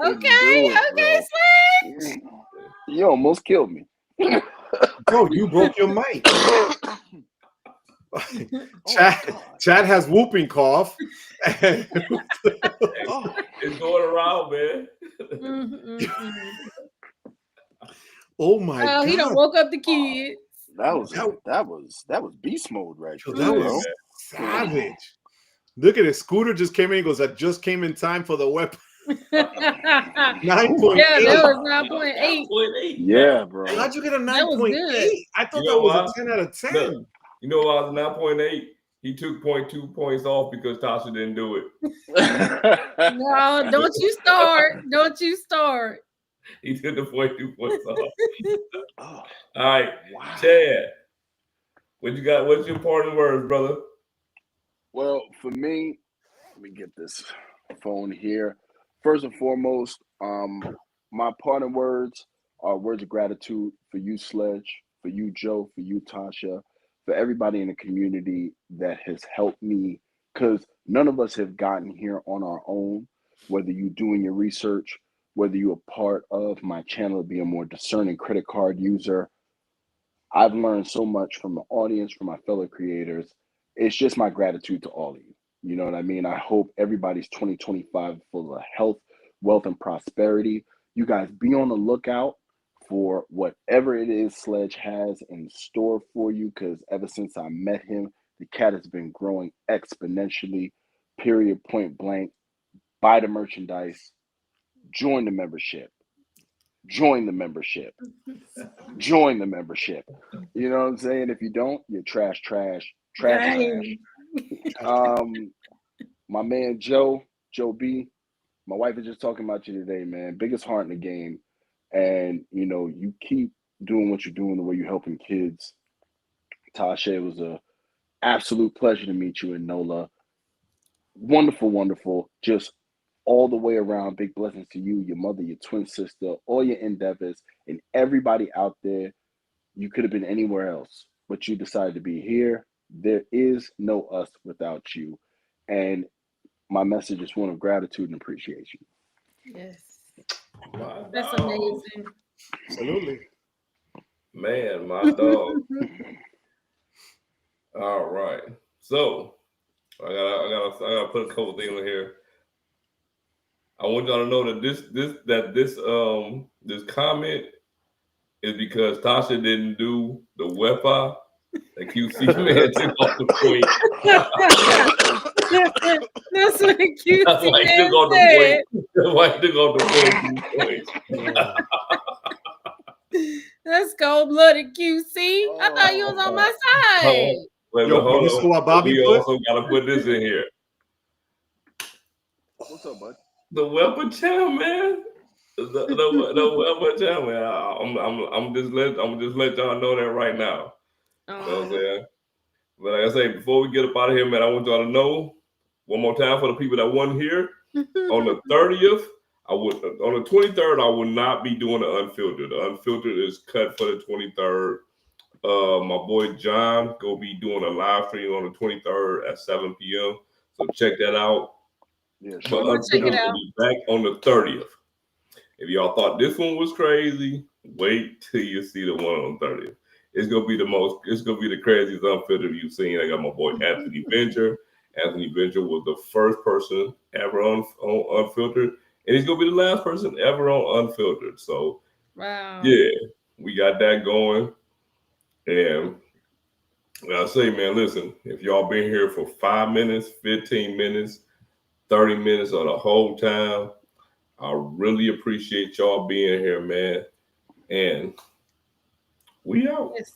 Okay, Sledge. You almost killed me. Bro, you broke your mic. Chad has whooping cough. It's going around, man. Oh my God! He done woke up the kids. That was beast mode right there. That was savage. Look at it. Scooter just came in. He goes, I just came in time for the weapon. 9.8. Yeah, that was 9.8. Yeah, bro. How'd you get a 9.8? I thought that was a 10 out of 10. Look, you know why I was 9.8? He took 0.2 points off because Tasha didn't do it. No, don't you start. Don't you start. He took the 0.2 points off. All right, wow. Chad. What you got? What's your parting words, brother? Well, for me, let me get this phone here. First and foremost, my parting words are words of gratitude for you, Sledge, for you, Joe, for you, Tasha, for everybody in the community that has helped me, because none of us have gotten here on our own, whether you're doing your research, whether you're a part of my channel to be a more discerning credit card user. I've learned so much from the audience, from my fellow creators. It's just my gratitude to all of you. You know what I mean? I hope everybody's 2025 full of health, wealth, and prosperity. You guys be on the lookout for whatever it is Sledge has in store for you, because ever since I met him, the cat has been growing exponentially, period, point blank. Buy the merchandise, join the membership. Join the membership. Join the membership. You know what I'm saying? If you don't, you're trash. My man Joe B, my wife is just talking about you today, man. Biggest heart in the game. And you know, you keep doing what you're doing, the way you're helping kids. Tasha, it was a absolute pleasure to meet you in NOLA. Wonderful. Just all the way around. Big blessings to you, your mother, your twin sister, all your endeavors, and everybody out there. You could have been anywhere else, but you decided to be here. There is no us without you. And my message is one of gratitude and appreciation. Yes. That's amazing. Absolutely. Man, my dog. All right. So I gotta put a couple things in here. I want y'all to know that this comment is because Tasha didn't do the Wi-Fi. The QC man took off the point. That's what QC That's why he took off the point. That's why he took off the point. That's cold-blooded QC. I thought you was on my side. Wait, hold on. We also gotta put this in here. What's up, bud? The weapon channel, man. The weapon channel, man. I'm just let y'all know that right now. You know what I'm saying? But like I say, before we get up out of here, man, I want y'all to know one more time for the people that wasn't here. On the 30th, on the 23rd, I will not be doing the Unfiltered. The Unfiltered is cut for the 23rd. My boy John go be doing a live stream on the 23rd at 7 p.m. So check that out. Yeah, sure. But Unfiltered will be back on the 30th. If y'all thought this one was crazy, wait till you see the one on the 30th. It's gonna be the craziest Unfiltered you've seen. I got my boy Anthony Venture. Anthony Venture was the first person ever on Unfiltered, and he's gonna be the last person ever on Unfiltered. So, wow, yeah, we got that going. And I say, man, listen, if y'all been here for 5 minutes, 15 minutes, 30 minutes, or the whole time, I really appreciate y'all being here, man. And we out. Yes.